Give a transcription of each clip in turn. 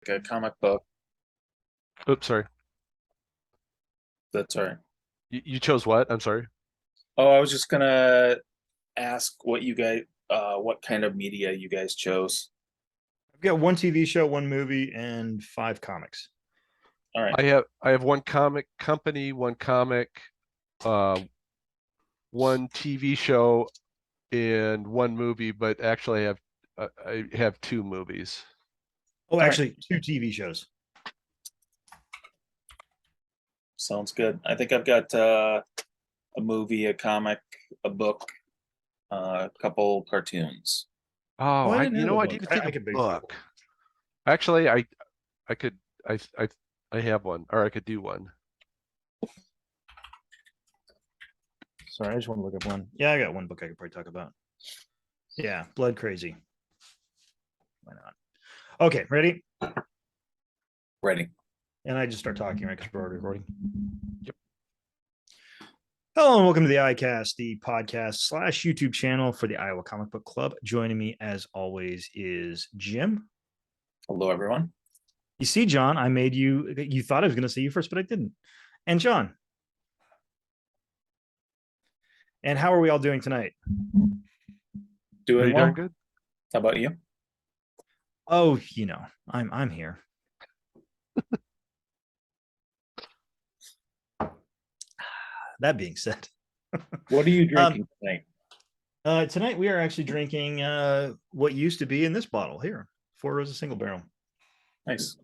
a comic book. Oops, sorry. That's all right. You chose what? I'm sorry. Oh, I was just gonna ask what kind of media you guys chose. I've got one TV show, one movie, and 5 comics. All right. I have one comic company, one comic, uh, one TV show, and one movie. But actually, I have 2 movies. Oh, All right. actually, 2 TV shows. Sounds good. I think I've got a movie, a comic, a book, a couple cartoons. Oh, Oh, I I didn't you have a know I book. didn't I, think I of could big book. Actually, I could I have one, or I could do one. Sorry, I just want to look up one. Yeah, I got one book I could probably talk about. Yeah, Blood Crazy. Why not? Okay, ready? Ready. And I just start talking, right? Because we're already recording. Yep. Hello and welcome to the iCast, the podcast / YouTube channel for the Iowa Comic Book Club. Joining me, as always, is Jim. Hello, everyone. You see, John, I made you. You thought I was going to say you first, but I didn't. And John. And how are we all doing tonight? Doing Pretty well. darn good. How about you? Oh, I'm here. That being said, What are you drinking tonight? tonight we are actually drinking what used to be in this bottle here, Four Roses Single Barrel. Nice.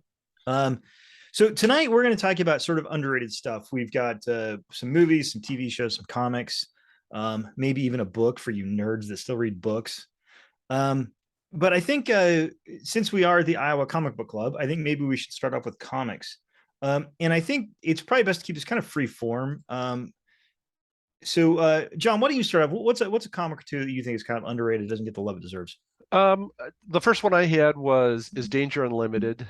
So tonight we're going to talk about sort of underrated stuff. We've got some movies, some TV shows, some comics, maybe even a book for you nerds that still read books. But I think since we are the Iowa Comic Book Club, I think maybe we should start off with comics. And I think it's probably best to keep this kind of free form. So, John, why don't you start off? What's a comic or two that you think is kind of underrated, doesn't get the love it deserves? The first one I had is Danger Unlimited.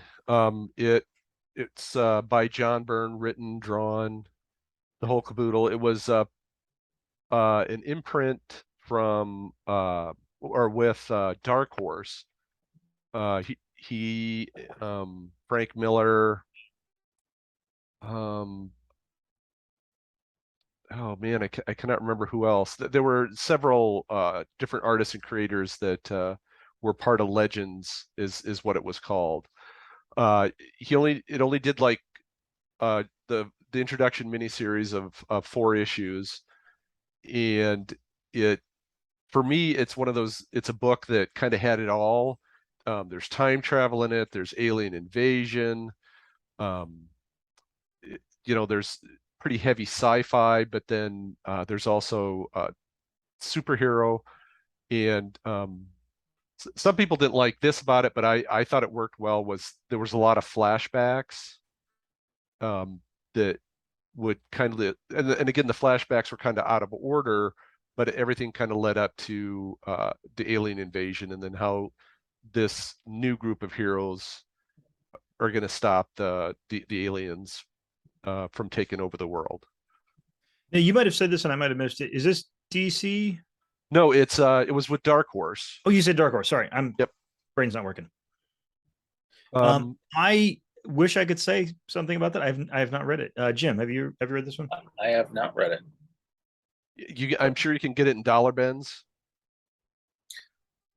It's by John Byrne, written, drawn, the whole caboodle. It was an imprint from or with Dark Horse. He Frank Miller. Oh man, I cannot remember who else. There were several different artists and creators that were part of Legends, is what it was called. It only did like the introduction miniseries of 4 issues, and it for me it's one of those. It's a book that kind of had it all. There's time travel in it. There's alien invasion. Um, there's pretty heavy sci-fi, but then there's also superhero, and some people didn't like this about it, but I thought it worked well. There was a lot of flashbacks that would kind of, and again, the flashbacks were kind of out of order, but everything kind of led up to the alien invasion, and then how this new group of heroes are going to stop the aliens from taking over the world. Now, you might have said this and I might have missed it. Is this DC? No, it was with Dark Horse. Oh, you said Dark Horse. Sorry, Yep. Brain's not working. I wish I could say something about that. I have not read it. Jim, have you read this one? I have not read it. I'm sure you can get it in dollar bins.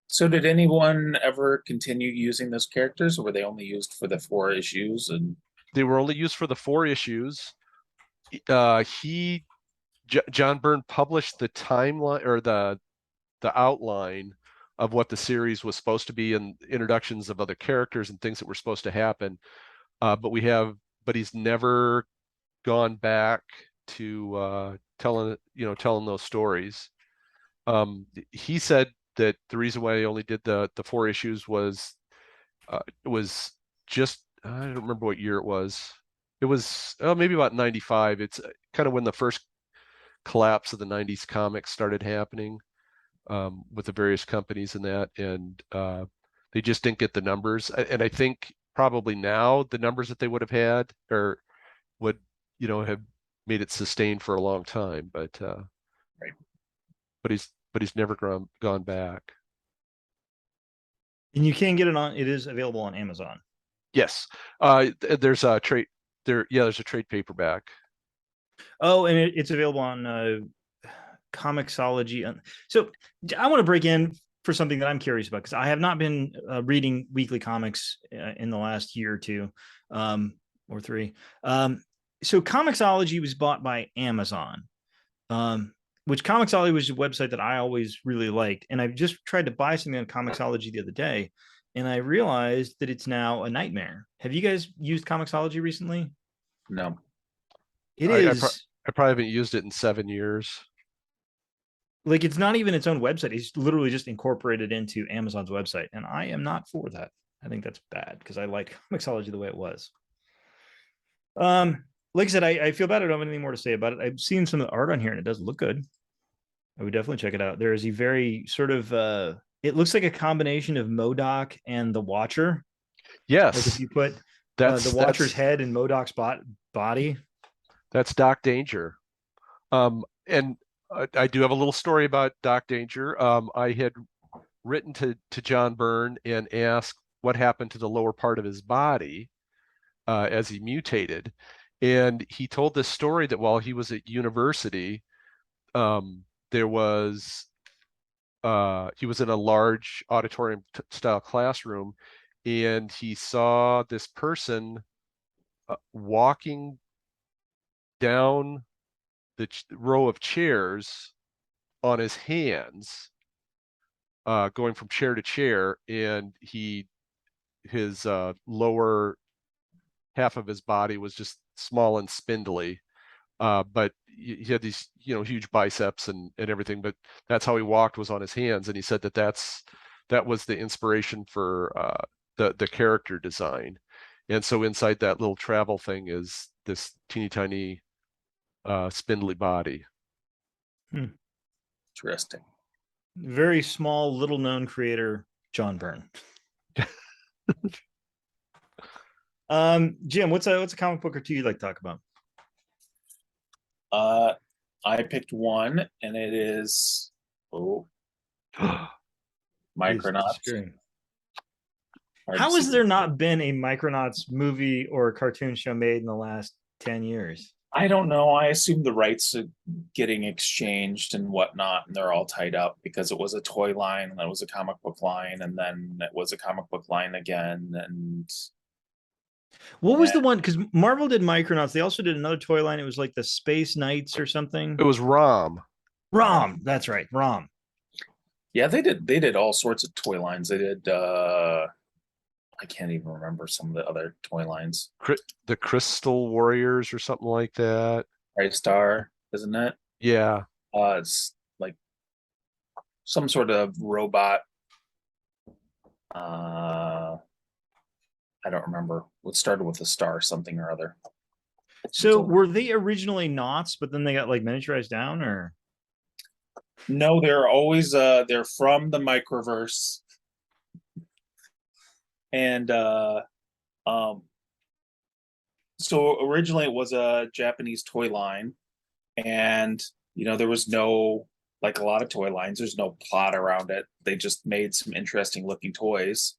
So did anyone ever continue using those characters, or were they only used for the 4 issues? And They were only used for the 4 issues. John Byrne published the timeline, or the outline of what the series was supposed to be, and introductions of other characters and things that were supposed to happen. But he's never gone back to telling those stories. He said that the reason why he only did the 4 issues was just, I don't remember what year it was. It was maybe about 95. It's kind of when the first collapse of the 90s comics started happening, with the various companies and that, and they just didn't get the numbers. And I think probably now the numbers that they would have had, or would have made it sustained for a long time. But right. But he's never gone back. And you can get it on. It is available on Amazon. Yes. There's a trade there. Yeah, there's a trade paperback. Oh, and it's available on Comixology. So I want to break in for something that I'm curious about because I have not been reading weekly comics in the last year or two, or three. So Comixology was bought by Amazon, which Comixology was a website that I always really liked. And I've just tried to buy something on Comixology the other day, and I realized that it's now a nightmare. Have you guys used Comixology recently? No. It I is probably haven't used it in 7 years. like it's not even its own website. It's literally just incorporated into Amazon's website, and I am not for that. I think that's bad because I like Comixology the way it was. Like I said, I feel bad. I don't have anything more to say about it. I've seen some of the art on here, and it does look good. I would definitely check it out. There is a very sort of it looks like a combination of MODOK and the Watcher. Like if Yes, you put that's the Watcher's head in MODOK's body. that's Doc Danger. And I do have a little story about Doc Danger. I had written to John Byrne and asked what happened to the lower part of his body as he mutated, and he told this story that while he was at university, there was he was in a large auditorium style classroom, and he saw this person walking down the row of chairs on his hands, going from chair to chair, and his lower half of his body was just small and spindly, but he had these huge biceps and everything, but that's how he walked, was on his hands. And he said that was the inspiration for the character design. And so inside that little travel thing is this teeny tiny spindly body. Interesting. Very small, little known creator, John Byrne. Jim, what's a comic book or two you'd like to talk about? I picked one, and it is Micronauts. How has there not been a Micronauts movie or cartoon show made in the last 10 years? I don't know. I assume the rights are getting exchanged and whatnot, and they're all tied up because it was a toy line, and it was a comic book line, and then it was a comic book line again. And what was the one? Because Marvel did Micronauts. They also did another toy line. It was like the Space Knights or something. It was Rom. Rom. That's right. Rom. Yeah, they did all sorts of toy lines. They did I can't even remember some of the other toy lines. The Crystal Warriors or something like that. Right Star, isn't it? Yeah. It's like some sort of robot. I don't remember. It started with a star, something or other. So were they originally Knots, but then they got like miniaturized down, or? No, they're always they're from the microverse. And so originally it was a Japanese toy line, and there was no, like a lot of toy lines, there's no plot around it. They just made some interesting looking toys,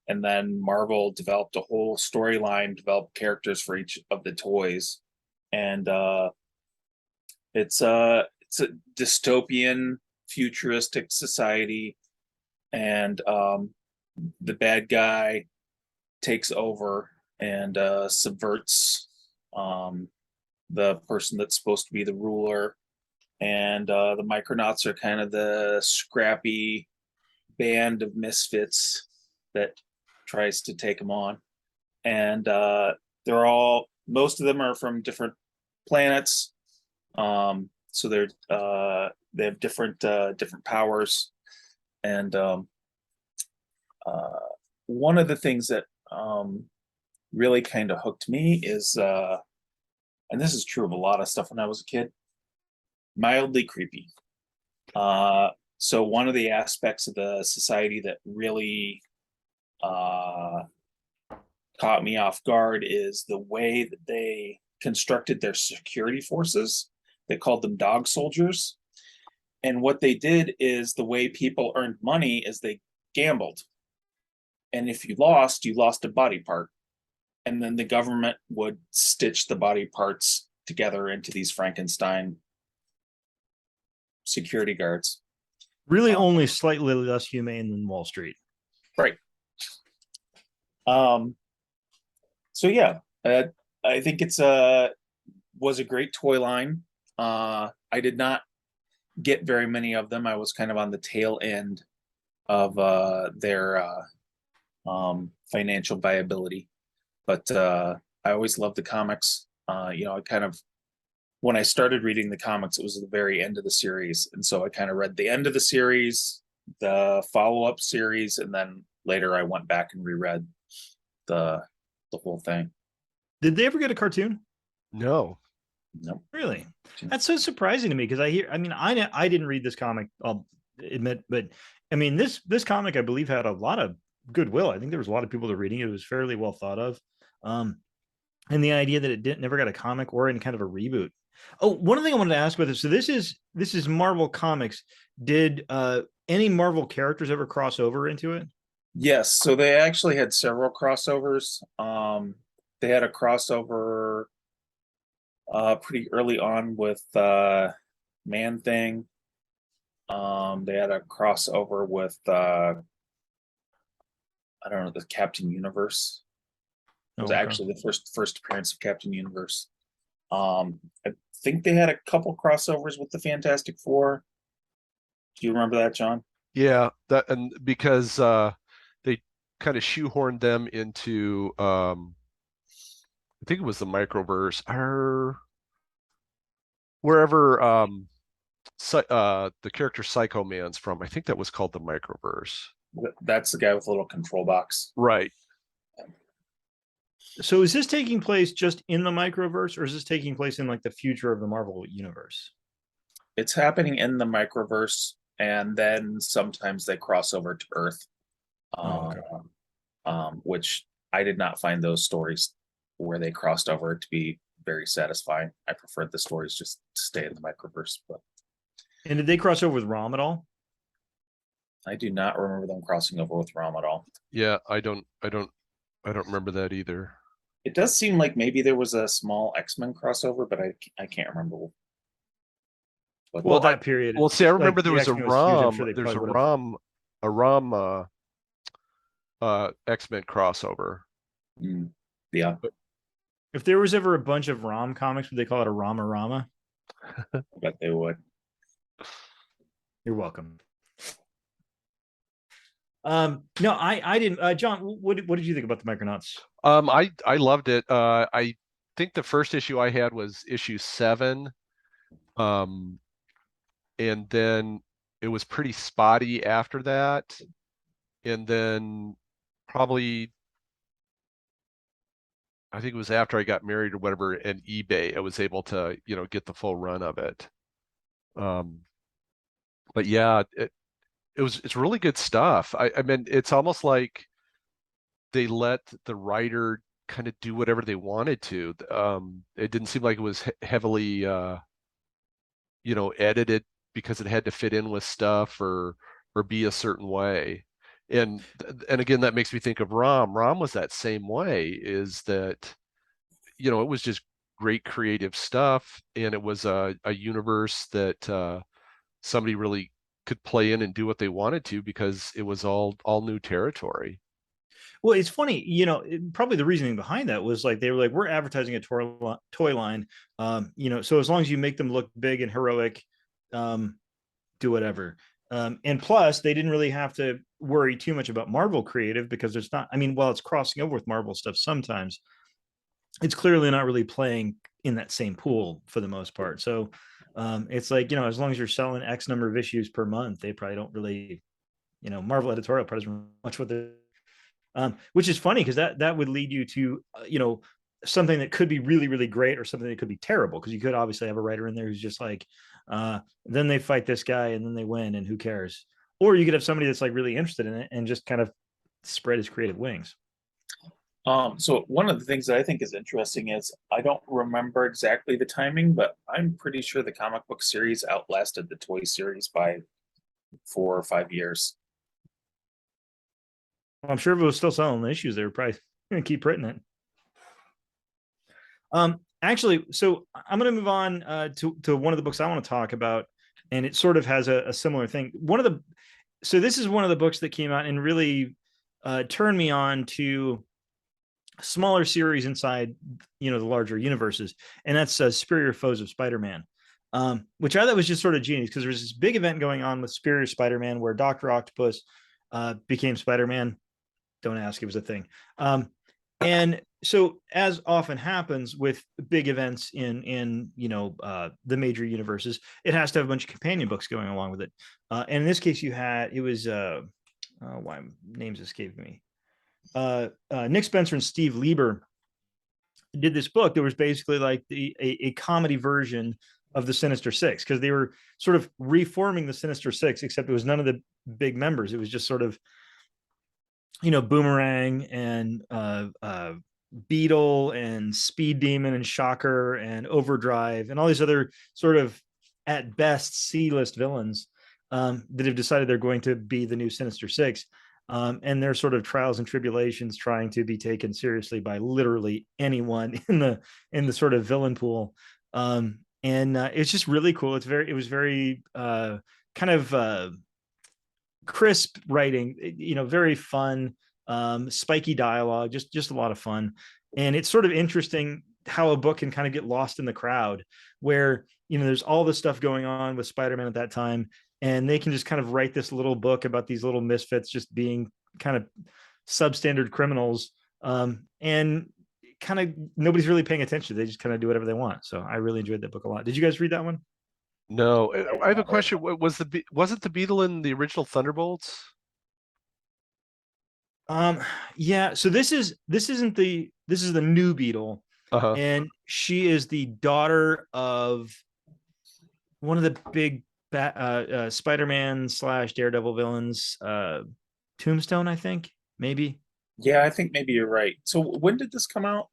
and then Marvel developed a whole storyline, developed characters for each of the toys, and it's a dystopian futuristic society, and the bad guy takes over and subverts the person that's supposed to be the ruler, and the Micronauts are kind of the scrappy band of misfits that tries to take them on. And most of them are from different planets, so they have different powers. And one of the things that really kind of hooked me is, and this is true of a lot of stuff when I was a kid, mildly creepy. So one of the aspects of the society that really caught me off guard is the way that they constructed their security forces. They called them dog soldiers. And what they did is, the way people earned money is they gambled. And if you lost a body part. and then the government would stitch the body parts together into these Frankenstein security guards. Really, only slightly less humane than Wall Street. Right. So yeah, I think it's was a great toy line. I did not get very many of them. I was kind of on the tail end of their financial viability, but I always loved the comics. You know, I kind of, when I started reading the comics, it was the very end of the series, and so I kind of read the end of the series, the follow-up series, and then later I went back and reread the whole thing. Did they ever get a cartoon? No. No. Really? That's so surprising to me because I mean, I didn't read this comic, I'll admit, but I mean, this comic, I believe, had a lot of goodwill. I think there was a lot of people that were reading it. It was fairly well thought of. And the idea that it never got a comic or any kind of a reboot. Oh, one thing I wanted to ask about this. So this is Marvel Comics. Did any Marvel characters ever cross over into it? Yes, so they actually had several crossovers. They had a crossover pretty early on with Man Thing. They had a crossover with I don't know, the Captain Universe. It was actually the first appearance of Captain Universe. I think they had a couple crossovers with the Fantastic Four. Do you remember that, John? Yeah, that, and because they kind of shoehorned them into I think it was the microverse or wherever the character Psycho Man's from. I think that was called the microverse. That's the guy with a little control box. Right. So is this taking place just in the microverse, or is this taking place in like the future of the Marvel universe? It's happening in the microverse, and then sometimes they cross over to Earth. Which I did not find those stories where they crossed over to be very satisfying. I preferred the stories just to stay in the microverse. But and did they cross over with Rom at all? I do not remember them crossing over with Rom at all. Yeah, I don't remember that either. It does seem like maybe there was a small X-Men crossover, but I can't remember. But, well, that period. Well, see, I remember there was a ROM. There's a ROM X-Men crossover. Yeah. If there was ever a bunch of ROM comics, would they call it a Rama? I bet they would. You're welcome. No, I didn't. John, what did you think about the Micronauts? I loved it. I think the first issue I had was issue 7. And then it was pretty spotty after that. And then probably, I think it was after I got married or whatever, and eBay, I was able to, get the full run of it. But yeah, it's really good stuff. I mean, it's almost like they let the writer kind of do whatever they wanted to. It didn't seem like it was heavily, edited because it had to fit in with stuff or be a certain way. And again, that makes me think of Rom. Rom was that same way, is that, it was just great creative stuff. And it was a universe that somebody really could play in and do what they wanted to, because it was all new territory. Well, it's funny, probably the reasoning behind that was like, they were like, we're advertising a toy line, so as long as you make them look big and heroic, do whatever. And plus, they didn't really have to worry too much about Marvel creative, because there's not, I mean, while it's crossing over with Marvel stuff sometimes, it's clearly not really playing in that same pool for the most part. So it's like, as long as you're selling X number of issues per month, they probably don't really, Marvel editorial probably doesn't much what they're, which is funny, because that would lead you to, something that could be really, really great, or something that could be terrible, because you could obviously have a writer in there who's just like, then they fight this guy and then they win and who cares? Or you could have somebody that's like really interested in it and just kind of spread his creative wings. So one of the things that I think is interesting is, I don't remember exactly the timing, but I'm pretty sure the comic book series outlasted the toy series by 4 or 5 years. I'm sure if it was still selling the issues, they were probably going to keep printing it. Actually, so I'm going to move on to one of the books I want to talk about, and it sort of has a similar thing. So this is one of the books that came out and really turned me on to smaller series inside, the larger universes, and that's Superior Foes of Spider-Man, which I thought was just sort of genius because there's this big event going on with Superior Spider-Man where Dr. Octopus became Spider-Man. Don't ask, it was a thing. And so, as often happens with big events in the major universes, it has to have a bunch of companion books going along with it. And in this case, why names escaping me. Nick Spencer and Steve Lieber did this book that was basically like a comedy version of the Sinister Six, because they were sort of reforming the Sinister Six, except it was none of the big members. It was just sort of Boomerang and Beetle and Speed Demon and Shocker and Overdrive and all these other sort of at best C-list villains that have decided they're going to be the new Sinister Six. And their sort of trials and tribulations trying to be taken seriously by literally anyone in the sort of villain pool. And it's just really cool. It was very kind of crisp writing, very fun, spiky dialogue, just a lot of fun. And it's sort of interesting how a book can kind of get lost in the crowd where, there's all this stuff going on with Spider-Man at that time, and they can just kind of write this little book about these little misfits just being kind of substandard criminals. And kind of nobody's really paying attention. They just kind of do whatever they want. So I really enjoyed that book a lot. Did you guys read that one? No, I have a question. Wasn't the Beetle in the original Thunderbolts? Yeah, so this is the new Beetle, Uh-huh. and she is the daughter of one of the big Spider-Man / Daredevil villains, Tombstone, I think, maybe. Yeah, I think maybe you're right. So when did this come out?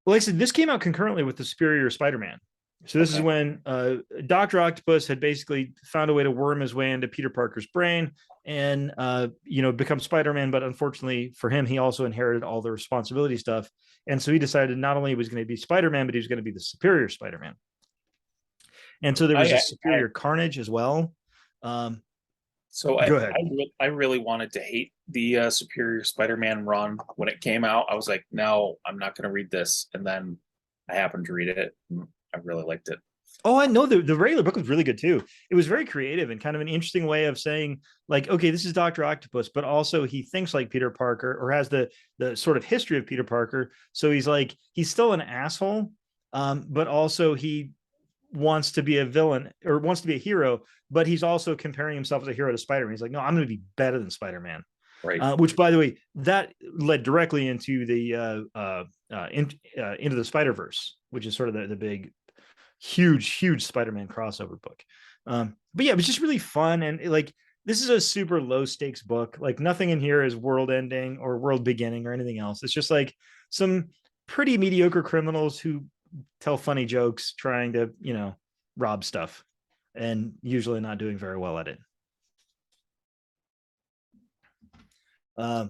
Well, like I said, this came out concurrently with the Superior Spider-Man. So this is when Dr. Octopus had basically found a way to worm his way into Peter Parker's brain and become Spider-Man. But unfortunately for him, he also inherited all the responsibility stuff. And so he decided not only was going to be Spider-Man, but he was going to be the Superior Spider-Man. And so there was a Superior Carnage as well. So go ahead. I really wanted to hate the Superior Spider-Man run when it came out. I was like, no, I'm not going to read this. And then I happened to read it. I really liked it. Oh, I know the regular book was really good too. It was very creative and kind of an interesting way of saying, like, okay, this is Dr. Octopus, but also he thinks like Peter Parker, or has the sort of history of Peter Parker. So he's still an asshole, but also he wants to be a villain or wants to be a hero, but he's also comparing himself as a hero to Spider-Man. He's like, no, I'm going to be better than Spider-Man. Right. Which, by the way, that led directly into the into the Spider-Verse, which is sort of the big, huge Spider-Man crossover book. But yeah, it was just really fun, and this is a super low stakes book. Like nothing in here is world ending or world beginning or anything else. It's just like some pretty mediocre criminals who tell funny jokes trying to rob stuff, and usually not doing very well at it.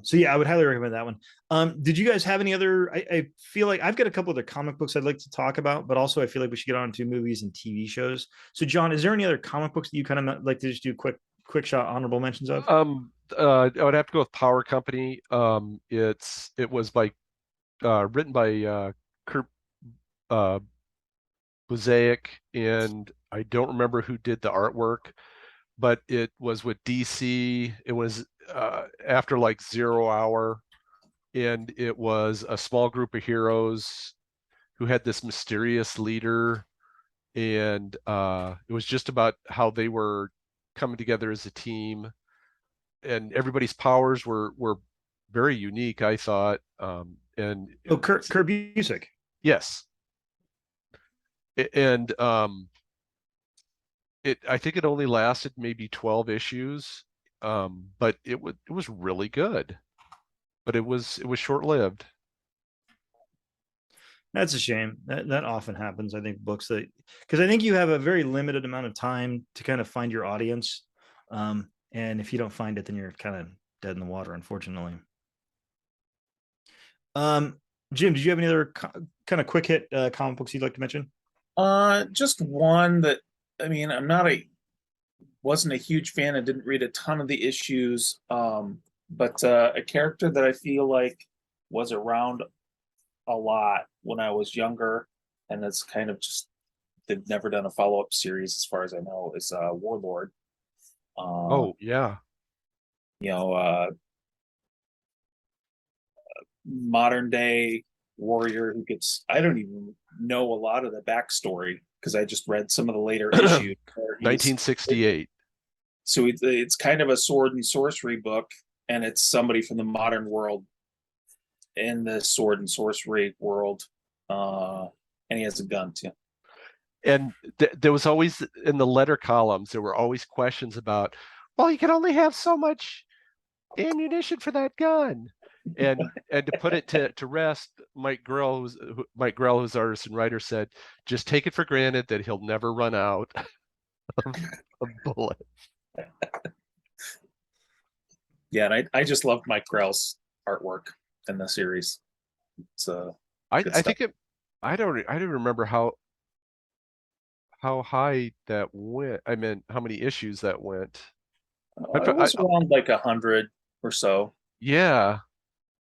So yeah, I would highly recommend that one. Did you guys have any other? I feel like I've got a couple other comic books I'd like to talk about, but also I feel like we should get on to movies and TV shows. So John, is there any other comic books that you kind of like to just do quick shot honorable mentions of? I would have to go with Power Company. It was written by Kurt Busiek, and I don't remember who did the artwork, but it was with DC. It was after like 0 Hour, and it was a small group of heroes who had this mysterious leader, and it was just about how they were coming together as a team, and everybody's powers were very unique, I thought. And Kurt Busiek. Yes. And I think it only lasted maybe 12 issues, but it was really good, but it was short-lived. That's a shame. That often happens. I think books because I think you have a very limited amount of time to kind of find your audience, and if you don't find it, then you're kind of dead in the water, unfortunately. Jim, did you have any other kind of quick hit comic books you'd like to mention? Just one that, I mean, wasn't a huge fan. I didn't read a ton of the issues. But a character that I feel like was around a lot when I was younger, and that's kind of just they've never done a follow-up series as far as I know, is Warlord. Oh yeah. You know, modern day warrior who gets, I don't even know a lot of the backstory because I just read some of the later issues. 1968. So it's kind of a sword and sorcery book, and it's somebody from the modern world in the sword and sorcery world. And he has a gun too. And there was always in the letter columns, there were always questions about, well, you can only have so much ammunition for that gun. And to put it to rest, Mike Grell, who's artist and writer, said, just take it for granted that he'll never run out of bullets. Yeah, and I just loved Mike Grell's artwork in the series. It's I think it. I don't remember how high that went. I mean, how many issues that went. it was around like 100 or so. Yeah,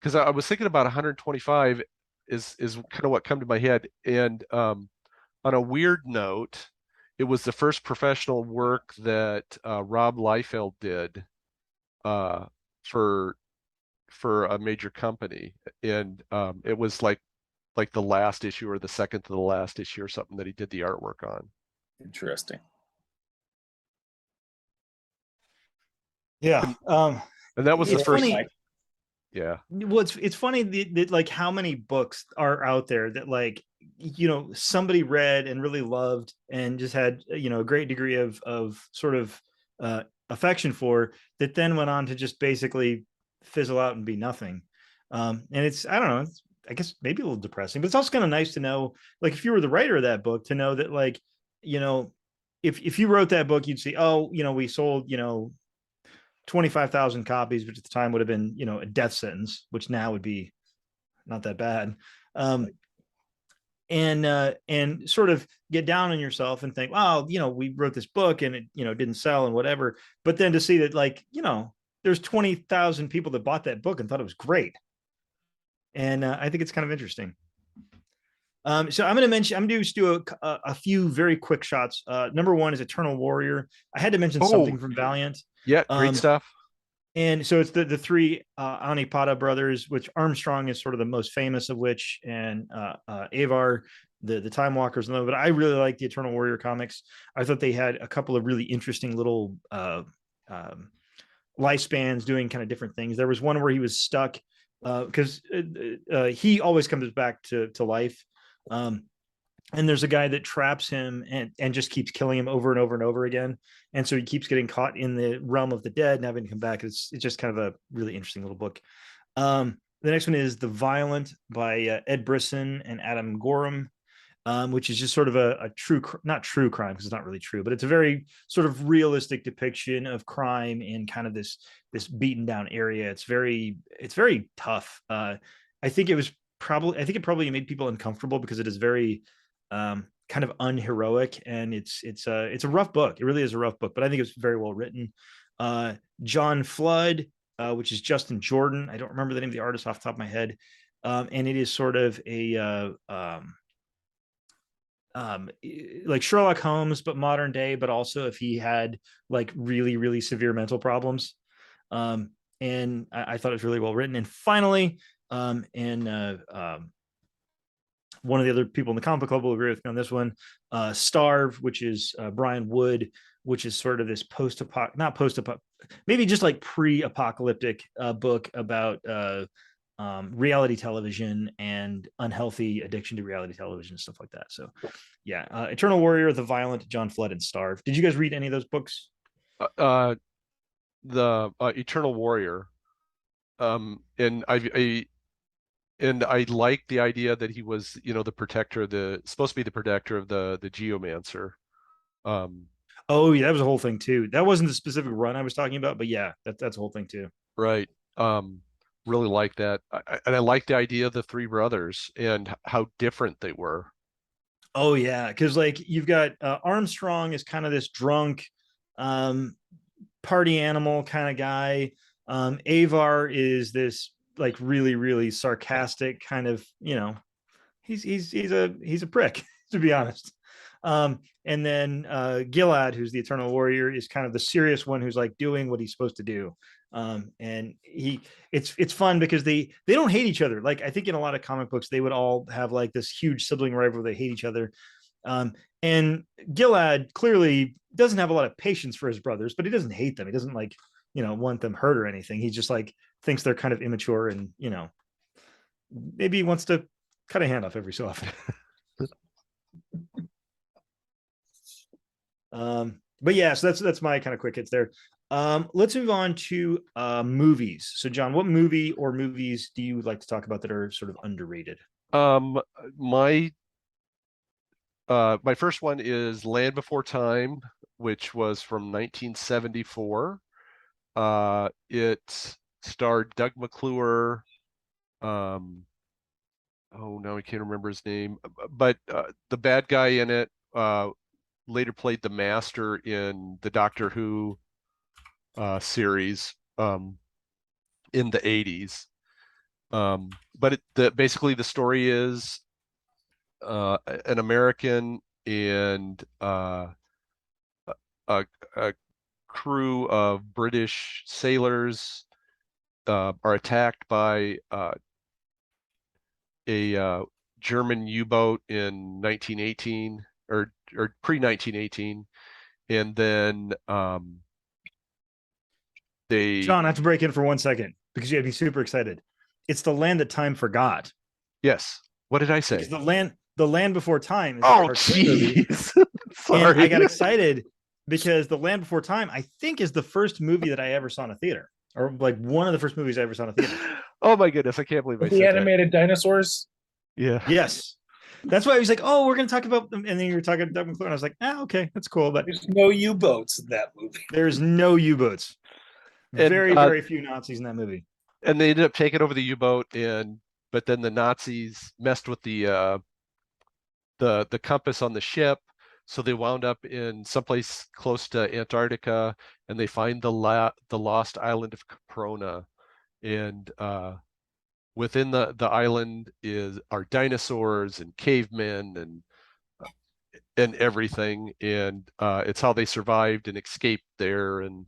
because I was thinking about 125 is kind of what come to my head. And on a weird note, it was the first professional work that Rob Liefeld did for a major company, and it was like the last issue or the second to the last issue or something that he did the artwork on. Interesting. Yeah. And that was the first. Funny. Yeah. Well, it's funny that like how many books are out there that like, you know, somebody read and really loved and just had, you know, a great degree of sort of affection for, that then went on to just basically fizzle out and be nothing. And it's, I don't know, it's, I guess maybe a little depressing, but it's also kind of nice to know, like, if you were the writer of that book, to know that, like, you know, if you wrote that book, you'd see, oh, you know, we sold, you know, 25,000 copies, which at the time would have been, you know, a death sentence, which now would be not that bad. And sort of get down on yourself and think, wow, you know, we wrote this book and it, you know, didn't sell and whatever. But then to see that, like, you know, there's 20,000 people that bought that book and thought it was great. And I think it's kind of interesting. So I'm going to just do a few very quick shots. Number one is Eternal Warrior. I had to mention something from Valiant. Yeah, great stuff. And so it's the three Anipada brothers, which Armstrong is sort of the most famous of which, and Avar, the Time Walkers. But I really like the Eternal Warrior comics. I thought they had a couple of really interesting little lifespans doing kind of different things. There was one where he was stuck because he always comes back to life. And there's a guy that traps him and just keeps killing him over and over and over again. And so he keeps getting caught in the realm of the dead and having to come back. It's just kind of a really interesting little book. The next one is The Violent by Ed Brisson and Adam Gorham, which is just sort of a true, not true crime, because it's not really true, but it's a very sort of realistic depiction of crime in kind of this beaten down area. It's very tough. I think it probably made people uncomfortable because it is very kind of unheroic, and it's a rough book. It really is a rough book, but I think it's very well written. John Flood, which is Justin Jordan. I don't remember the name of the artist off the top of my head. And it is sort of a like Sherlock Holmes, but modern day, but also if he had like really, really severe mental problems. And I thought it was really well written. And finally, one of the other people in the comic club will agree with me on this one, Starve, which is Brian Wood, which is sort of this maybe just like pre-apocalyptic book about reality television and unhealthy addiction to reality television, stuff like that. So yeah, Eternal Warrior, The Violent, John Flood, and Starve. Did you guys read any of those books? The Eternal Warrior, and I like the idea that he was, you know, supposed to be the protector of the geomancer. Oh yeah, that was a whole thing too. That wasn't the specific run I was talking about, but yeah, that's a whole thing too. Right. really like that. And I like the idea of the three brothers and how different they were. Oh yeah, because like you've got Armstrong is kind of this drunk, um, party animal kind of guy. Avar is this like really really sarcastic kind of, you know, he's a prick to be honest. And then Gilad, who's the Eternal Warrior, is kind of the serious one who's like doing what he's supposed to do. And it's fun because they don't hate each other. Like I think in a lot of comic books they would all have like this huge sibling rivalry. They hate each other. And Gilad clearly doesn't have a lot of patience for his brothers, but he doesn't hate them. He doesn't like, you know, want them hurt or anything. He just like thinks they're kind of immature and, you know, maybe he wants to cut a hand off every so often. But yeah, so that's my kind of quick hits there. Let's move on to movies. So John, what movie or movies do you like to talk about that are sort of underrated? My my first one is Land Before Time, which was from 1974. It starred Doug McClure. Oh, now I can't remember his name, but the bad guy in it later played the Master in the Doctor Who series in the 80s. But basically the story is an American and a crew of British sailors are attacked by a German U-boat in 1918 or pre-1918, and then they John, I have to break in for 1 second because you have me super excited. It's the land that time forgot. yes. What did I say? Because the land before time is Oh, a cartoon movie. jeez. Sorry. And I got excited because the land before time, I think, is the first movie that I ever saw in a theater, or like one of the first movies I ever saw in a theater. Oh my goodness, I can't believe I said The animated dinosaurs. that. Yeah. Yes. That's why I was like, oh, we're going to talk about them. And then you were talking about Doug McClure. And I was like, okay, that's cool. But There's no U-boats in that movie. there's no U-boats. And, Very few Nazis in that movie. And they ended up taking over the U-boat, but then the Nazis messed with the compass on the ship, so they wound up in someplace close to Antarctica, and they find the lost island of Caprona, and within the island are dinosaurs and cavemen and everything, and it's how they survived and escaped there, and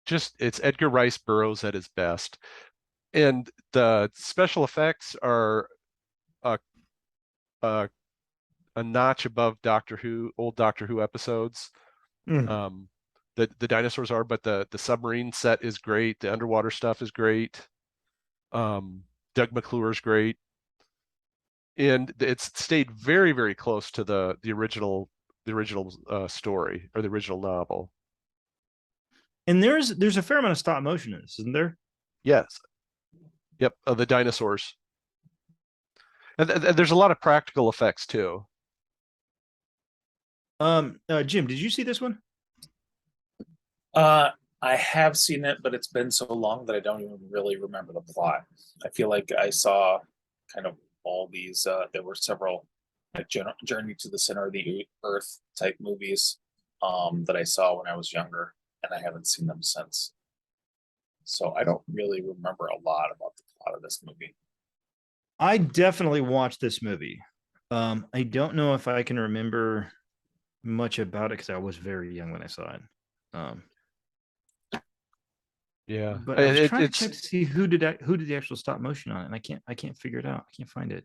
just it's Edgar Rice Burroughs at his best, and the special effects are a notch above old Doctor Who episodes. Mm. The dinosaurs are, but the submarine set is great. The underwater stuff is great. Doug McClure is great, and it's stayed very, very close to the original story or the original novel. And there's a fair amount of stop motion in this, isn't there? Yes. Yep. The dinosaurs. And there's a lot of practical effects too. Jim, did you see this one? I have seen it, but it's been so long that I don't even really remember the plot. I feel like I saw kind of all these. There were several like Journey to the Center of the Earth type movies that I saw when I was younger, and I haven't seen them since. So I don't really remember a lot about the plot of this movie. I definitely watched this movie. I don't know if I can remember much about it because I was very young when I saw it. Yeah, But I was trying to check to see who did the actual stop motion on it, and I can't figure it out. I can't find it.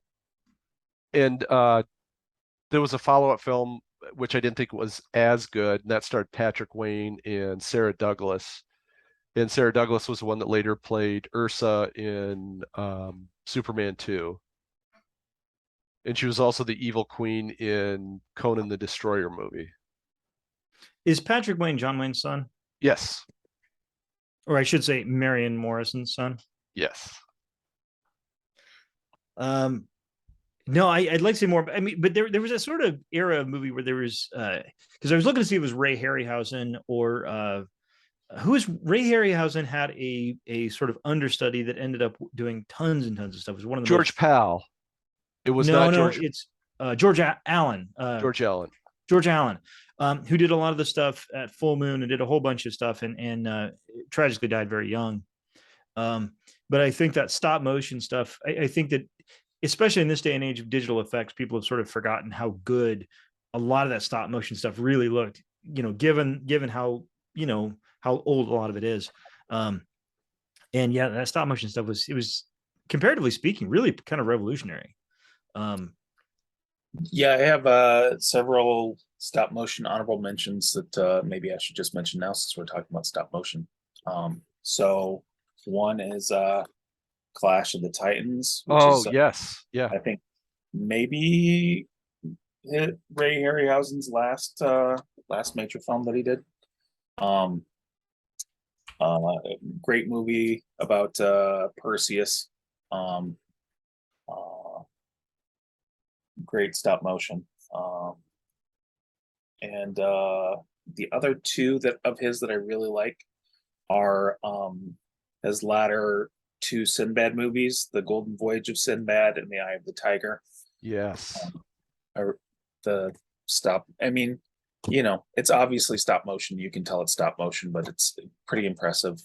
And there was a follow-up film which I didn't think was as good, and that starred Patrick Wayne and Sarah Douglas. And Sarah Douglas was the one that later played Ursa in Superman 2. And she was also the evil queen in Conan the Destroyer movie. Is Patrick Wayne John Wayne's son? Yes. Or I should say Marion Morrison's son? Yes. No, I'd like to say more. I mean, but there was a sort of era of movie where there was because I was looking to see if it was Ray Harryhausen or who is Ray Harryhausen had a sort of understudy that ended up doing tons and tons of stuff. It was one of the George most, Powell. It was no, not no, George it's George Allen. George Allen. George Allen, who did a lot of the stuff at Full Moon and did a whole bunch of stuff, and tragically died very young. But I think that stop motion stuff, I think that especially in this day and age of digital effects, people have sort of forgotten how good a lot of that stop motion stuff really looked, given how, how old a lot of it is. And yeah, that stop motion stuff was comparatively speaking, really kind of revolutionary. Yeah, I have several stop motion honorable mentions that maybe I should just mention now since we're talking about stop motion. So one is Clash of the Titans, which Oh, is yes. Yeah. I think maybe Ray Harryhausen's last major film that he did. Great movie about Perseus. Great stop motion. And the other two that of his that I really like are his latter two Sinbad movies, The Golden Voyage of Sinbad and The Eye of the Tiger. Yes. Or the stop. I mean, it's obviously stop motion. You can tell it's stop motion, but it's pretty impressive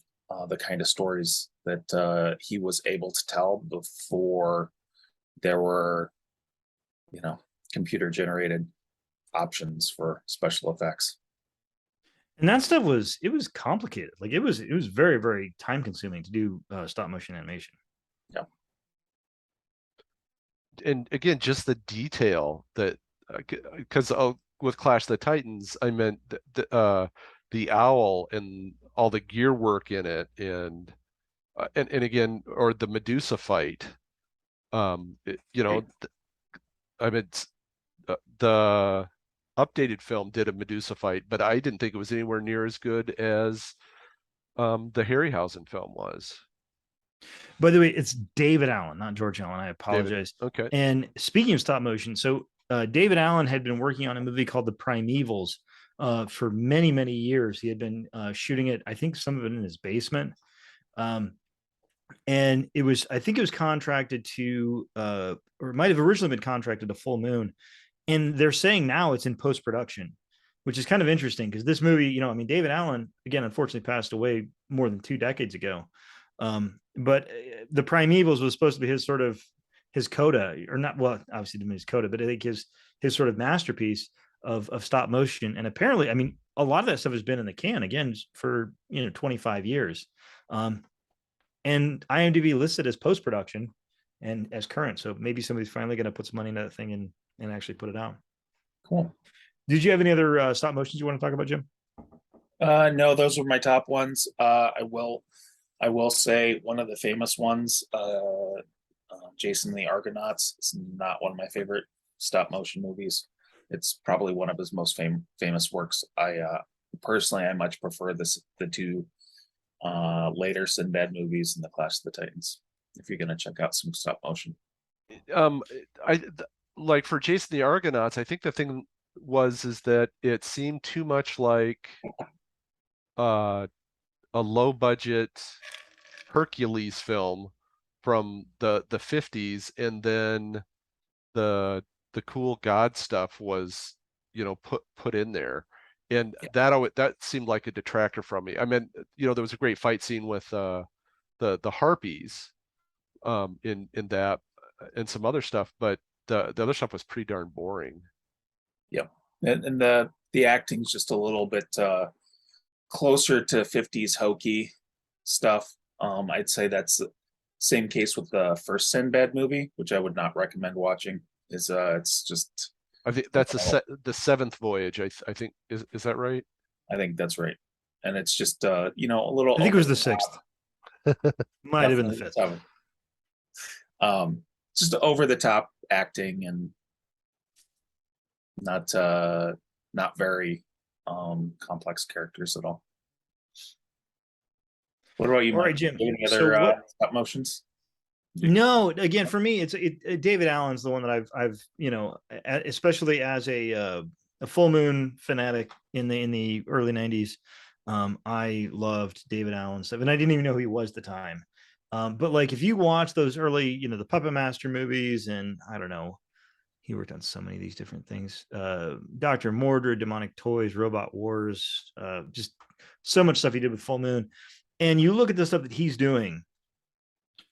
the kind of stories that he was able to tell before there were, computer generated options for special effects. And that stuff was complicated. Like it was very, very time consuming to do stop motion animation. Yeah. And again, just the detail that, because with Clash of the Titans, I meant the owl and all the gear work in it, and again, or the Medusa fight. I mean, the updated film did a Medusa fight, but I didn't think it was anywhere near as good as the Harryhausen film was. By the way, it's David Allen, not George Allen. I apologize. David. Okay. And speaking of stop motion, so David Allen had been working on a movie called The Primevals for many, many years. He had been shooting it, I think some of it in his basement. And I think it was contracted to, or it might have originally been contracted to Full Moon. And they're saying now it's in post-production, which is kind of interesting because this movie, David Allen, again, unfortunately passed away more than 2 decades ago. But The Primevals was supposed to be his coda, or not, well, obviously didn't his coda, but I think his sort of masterpiece of stop motion. And apparently, a lot of that stuff has been in the can again for 25 years. And IMDb listed as post-production and as current. So maybe somebody's finally going to put some money into that thing and actually put it out. Cool. Did you have any other stop motions you want to talk about, Jim? No, those were my top ones. I will say one of the famous ones, Jason and the Argonauts, is not one of my favorite stop motion movies. It's probably one of his most famous works. I much prefer the two later Sinbad movies and the Clash of the Titans. If you're gonna check out some stop motion, like for Jason the Argonauts, I think the thing is that it seemed too much like a low budget Hercules film from the 50s, and then the cool god stuff was put in there, and that seemed like a detractor from me. I mean, there was a great fight scene with the harpies in that and some other stuff, but the other stuff was pretty darn boring. Yeah, and the acting's just a little bit closer to 50s hokey stuff. I'd say that's the same case with the first Sinbad movie, which I would not recommend watching. It's just, I think that's the seventh voyage. I think is that right? I think that's right, and it's just a little. I think it was the 6th. Might have been the 5th. Just over the top acting and not very complex characters at all. What about you, All Mike? right, Jim. Any other stop motions? No, again, for me, it's David Allen's the one that I've especially as a Full Moon fanatic in the early 90s. I loved David Allen stuff, and I didn't even know who he was at the time. But like, if you watch those early, the Puppet Master movies, and I don't know, he worked on so many of these different things. Dr. Mordred, Demonic Toys, Robot Wars, just so much stuff he did with Full Moon. And you look at the stuff that he's doing,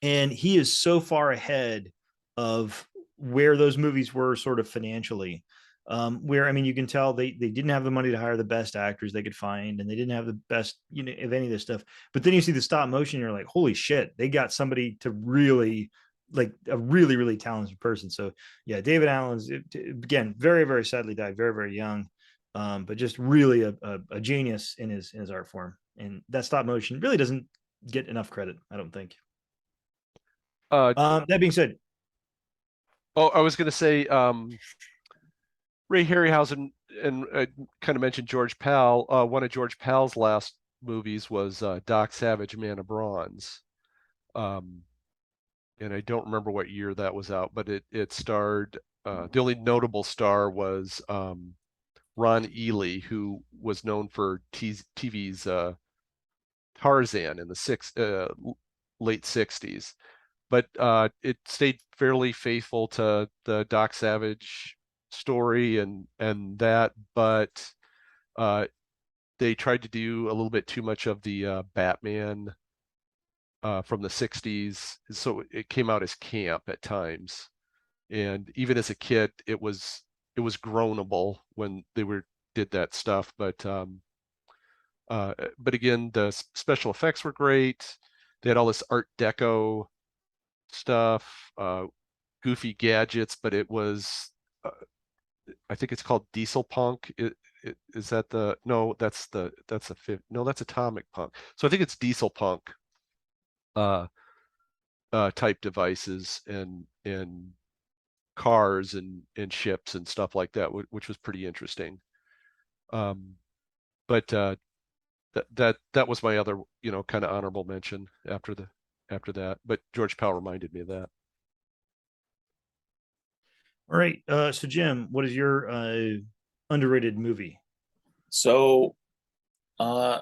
and he is so far ahead of where those movies were sort of financially. Where, I mean, you can tell they didn't have the money to hire the best actors they could find, and they didn't have the best, of any of this stuff. But then you see the stop motion, you're like, holy shit, they got somebody to really, like, a really, really talented person. So yeah, David Allen's, again, very, very sadly died very, very young. But just really a genius in his art form. And that stop motion really doesn't get enough credit, I don't think. That being said, I was going to say, Ray Harryhausen and kind of mentioned George Pal. One of George Pal's last movies was Doc Savage, Man of Bronze. And I don't remember what year that was out, but it starred, the only notable star was Ron Ely, who was known for TV's Tarzan in the late 60s. But it stayed fairly faithful to the Doc Savage story and that, but they tried to do a little bit too much of the Batman from the 60s, so it came out as camp at times. And even as a kid, it was groanable when they did that stuff. But again, the special effects were great. They had all this Art Deco stuff, goofy gadgets, but it was, I think it's called Diesel Punk. Is that no, that's Atomic Punk. So I think it's Diesel Punk type devices and cars and ships and stuff like that, which was pretty interesting. But that was my other, kind of honorable mention after that. But George Pal reminded me of that. all right. So Jim, what is your underrated movie? So, my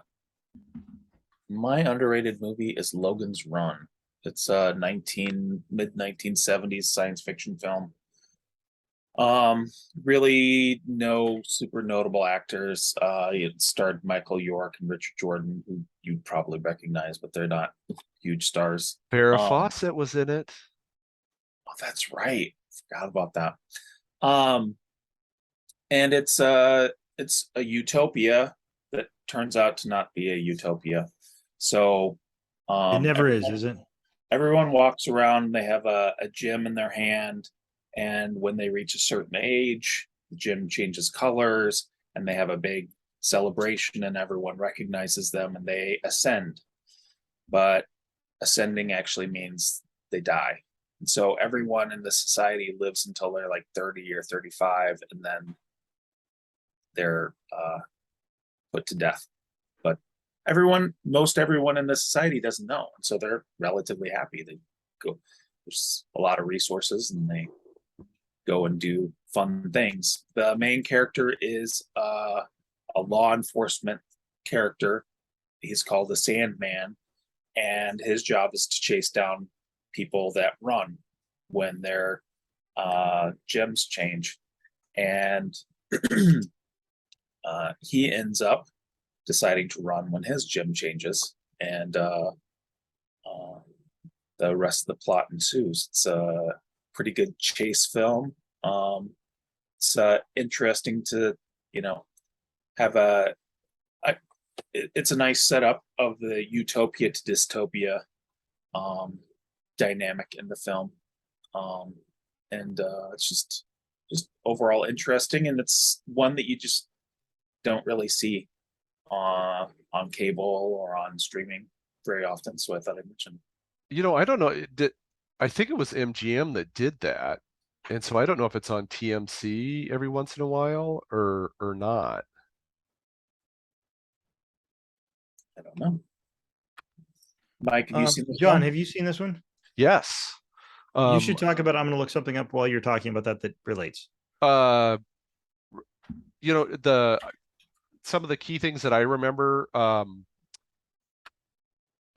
underrated movie is Logan's Run. It's a mid 1970s science fiction film. Really no super notable actors. It starred Michael York and Richard Jordan, who you'd probably recognize, but they're not huge stars. Farrah Fawcett was in it. Oh, that's right. Forgot about that. And it's a utopia that turns out to not be a utopia. So It never is it? everyone walks around, they have a gym in their hand, and when they reach a certain age, the gym changes colors and they have a big celebration and everyone recognizes them and they ascend. But ascending actually means they die. And so everyone in the society lives until they're like 30 or 35, and then they're put to death. But most everyone in the society doesn't know. And so they're relatively happy. They go, there's a lot of resources and they go and do fun things. The main character is a law enforcement character. He's called the Sandman, and his job is to chase down people that run when their gyms change. And he ends up deciding to run when his gym changes, and the rest of the plot ensues. It's a pretty good chase film. It's interesting to have it's a nice setup of the utopia to dystopia dynamic in the film, and it's just overall interesting, and it's one that you just don't really see on cable or on streaming very often. So I thought I'd mention. I don't know. I think it was MGM that did that, and so I don't know if it's on TMC every once in a while or not. I don't know. Mike, have you seen this John, one? have you seen this one? Yes. You should talk about. I'm going to look something up while you're talking about that relates. The some of the key things that I remember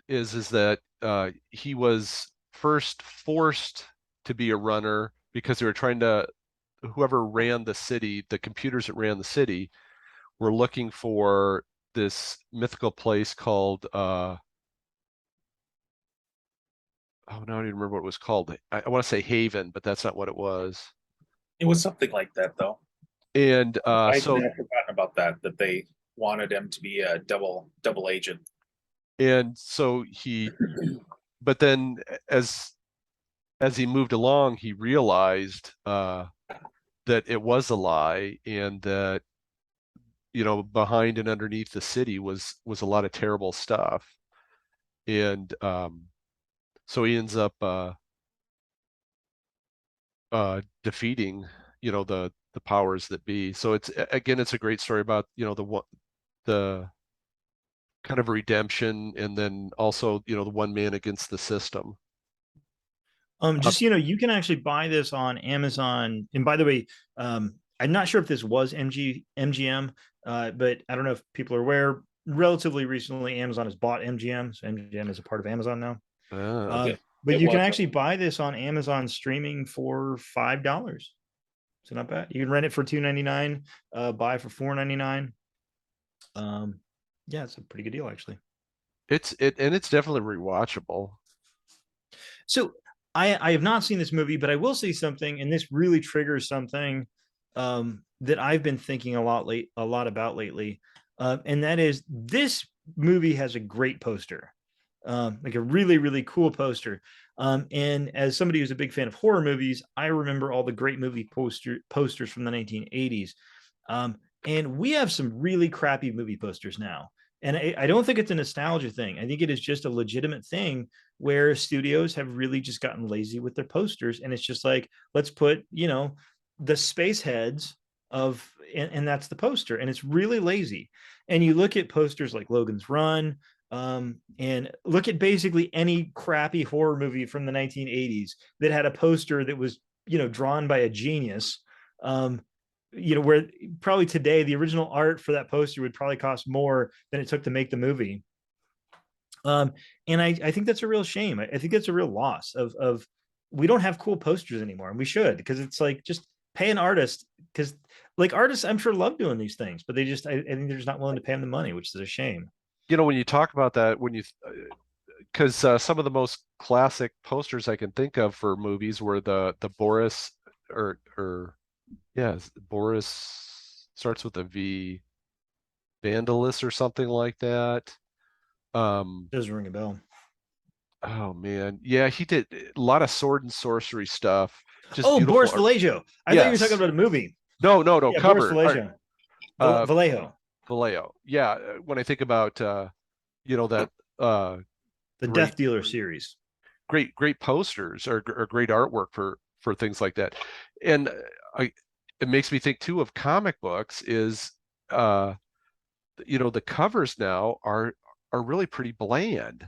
is that he was first forced to be a runner because they were trying to, whoever ran the city, the computers that ran the city, were looking for this mythical place called oh, no, I don't even remember what it was called. I want to say Haven, but that's not what it was. It was something like that, though. And I had so forgotten about that they wanted him to be a double agent. he, but then as he moved along, he realized that it was a lie, and that behind and underneath the city was a lot of terrible stuff. And so he ends up defeating the powers that be. So it's a great story about the kind of redemption, and then also the one man against the system. Just you can actually buy this on Amazon. And by the way, I'm not sure if this was MGM, but I don't know if people are aware. Relatively recently, Amazon has bought MGM, so MGM is a part of Amazon now. But you can actually buy this on Amazon streaming for $5. So not bad. You can rent it for $2.99, buy for $4.99. Yeah, it's a pretty good deal actually. It's definitely rewatchable. So I have not seen this movie, but I will say something, and this really triggers something that I've been thinking a lot about lately, and that is this movie has a great poster, like a really really cool poster. And as somebody who's a big fan of horror movies, I remember all the great movie posters from the 1980s, and we have some really crappy movie posters now. And I don't think it's a nostalgia thing. I think it is just a legitimate thing where studios have really just gotten lazy with their posters. And it's just like, let's put, the space heads of, and that's the poster. And it's really lazy. And you look at posters like Logan's Run, and look at basically any crappy horror movie from the 1980s that had a poster that was, drawn by a genius. Where probably today the original art for that poster would probably cost more than it took to make the movie. And I think that's a real shame. I think that's a real loss of we don't have cool posters anymore, and we should, because it's like, just pay an artist, because like artists I'm sure love doing these things, but I think they're just not willing to pay them the money, which is a shame. When you talk about that, because some of the most classic posters I can think of for movies were the Boris or yeah, Boris starts with a V, Vandalus or something like that. Doesn't ring a bell. Oh man, yeah, he did a lot of sword and sorcery stuff. Just Boris art. Vallejo. I thought you were talking about a movie. No, Yeah, cover. Boris Vallejo. Vallejo. Yeah, when I think about that the Death Dealer series. Great posters or great artwork for things like that. And it makes me think too of comic books is the covers now are really pretty bland.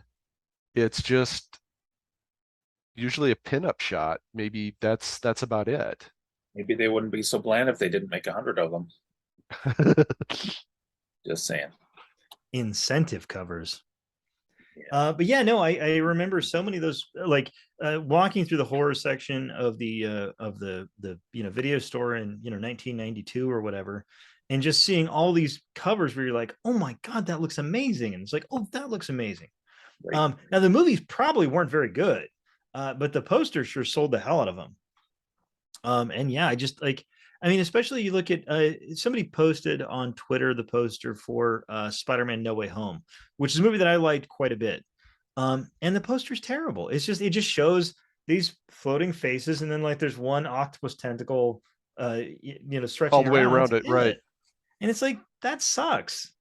It's just usually a pinup shot. Maybe that's about it. Maybe they wouldn't be so bland if they didn't make 100 of them. Just saying. Incentive covers. Yeah. But yeah, no, I remember so many of those, like walking through the horror section of the video store in 1992 or whatever, and just seeing all these covers where you're like, oh my god, that looks amazing, and it's like, oh, that looks amazing. Right. Now the movies probably weren't very good, but the posters sure sold the hell out of them. And yeah, especially you look at somebody posted on Twitter the poster for Spider-Man No Way Home, which is a movie that I liked quite a bit. And the poster is terrible. It just shows these floating faces, and then like there's one octopus tentacle stretching all the way around it, right? And it's like, that sucks.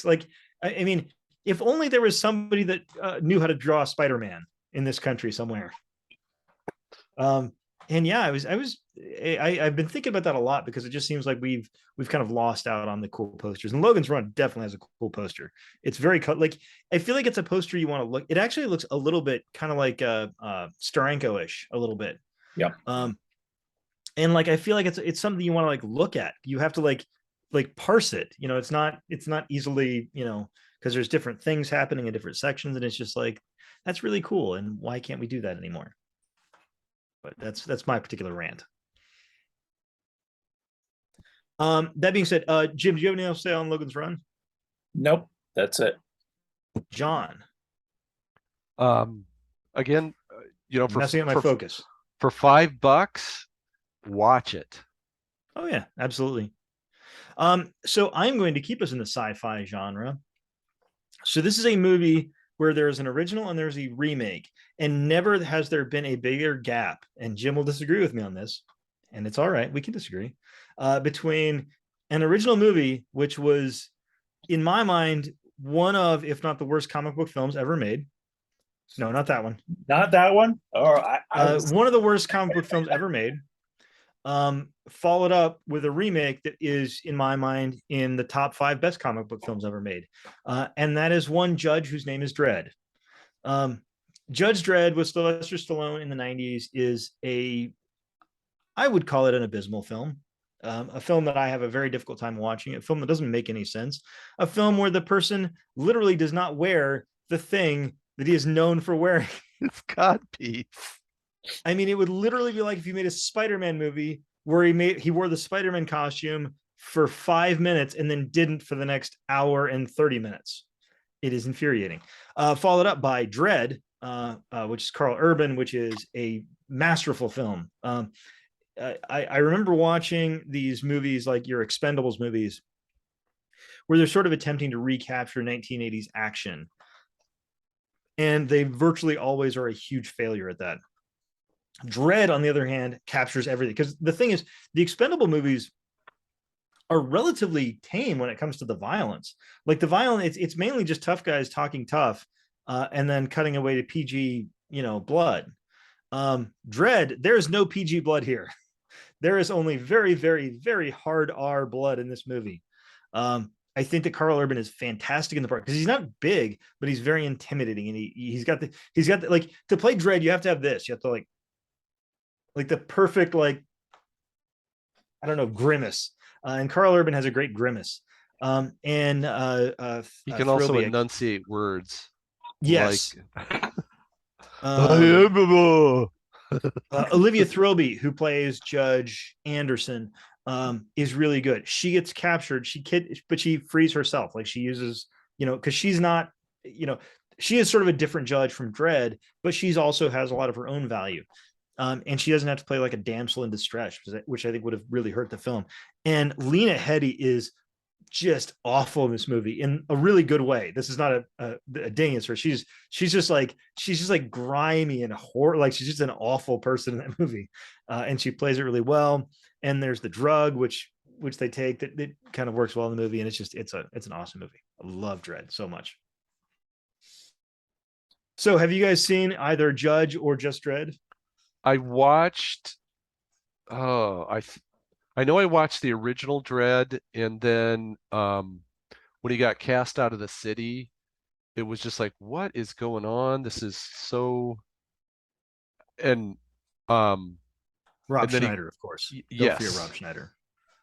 Like, I mean, if only there was somebody that knew how to draw Spider-Man in this country somewhere. And yeah, I've been thinking about that a lot, because it just seems like we've kind of lost out on the cool posters. And Logan's Run definitely has a cool poster. It's very like, I feel like it's a poster you want to look. It actually looks a little bit kind of like Steranko-ish a little bit. Yeah. And like, I feel like it's something you want to like look at. You have to like like parse it. You know, it's not easily, you know, because there's different things happening in different sections, and it's just like, that's really cool. And why can't we do that anymore? But that's my particular rant. That being said, Jim, do you have anything else to say on Logan's Run? Nope, that's it. John, Again, you know, messing up my focus. for $5, watch it. Oh yeah, absolutely. So I'm going to keep us in the sci-fi genre. So this is a movie where there's an original and there's a remake, and never has there been a bigger gap. And Jim will disagree with me on this, and it's all right, we can disagree. Between an original movie, which was, in my mind, one of, if not the worst comic book films ever made. No, not that one. Not that one. Or One of the worst comic book films ever made. Followed up with a remake that is, in my mind, in the top 5 best comic book films ever made. And that is one judge whose name is Dredd. Judge Dredd with Sylvester Stallone in the 90s is I would call it an abysmal film. A film that I have a very difficult time watching, a film that doesn't make any sense, a film where the person literally does not wear the thing that he is known for wearing. It's codpiece. I mean, it would literally be like if you made a Spider-Man movie where he wore the Spider-Man costume for 5 minutes and then didn't for the next hour and 30 minutes. It is infuriating. Followed up by Dredd, which is Carl Urban, which is a masterful film. I remember watching these movies like your Expendables movies, where they're sort of attempting to recapture 1980s action. And they virtually always are a huge failure at that. Dredd, on the other hand, captures everything. Because the thing is, the Expendable movies are relatively tame when it comes to the violence. Like the violence, it's mainly just tough guys talking tough, and then cutting away to PG, blood. Dredd, there is no PG blood here. There is only very, very, very hard R blood in this movie. I think that Carl Urban is fantastic in the part because he's not big, but he's very intimidating, and he's got the like, to play Dredd, you have to have this. You have to like the perfect, like, I don't know, grimace. And Carl Urban has a great grimace. And he can also enunciate words. Yes. Like, I am Olivia Thirlby, who plays Judge Anderson, is really good. She gets captured. But she frees herself. Like she uses, because she's not, she is sort of a different judge from Dredd, but she's also has a lot of her own value. And she doesn't have to play like a damsel in distress, which I think would have really hurt the film. And Lena Headey is just awful in this movie in a really good way. This is not a ding against her. She's just like grimy and horror. Like she's just an awful person in that movie, and she plays it really well. And there's the drug which they take that kind of works well in the movie, and it's an awesome movie. I love Dredd so much. So, have you guys seen either Judge or just Dredd? I watched. I know I watched the original Dredd, and then when he got cast out of the city, it was just like, what is going on? This is so. And Rob Schneider, of course. Yes. Don't forget Rob Schneider.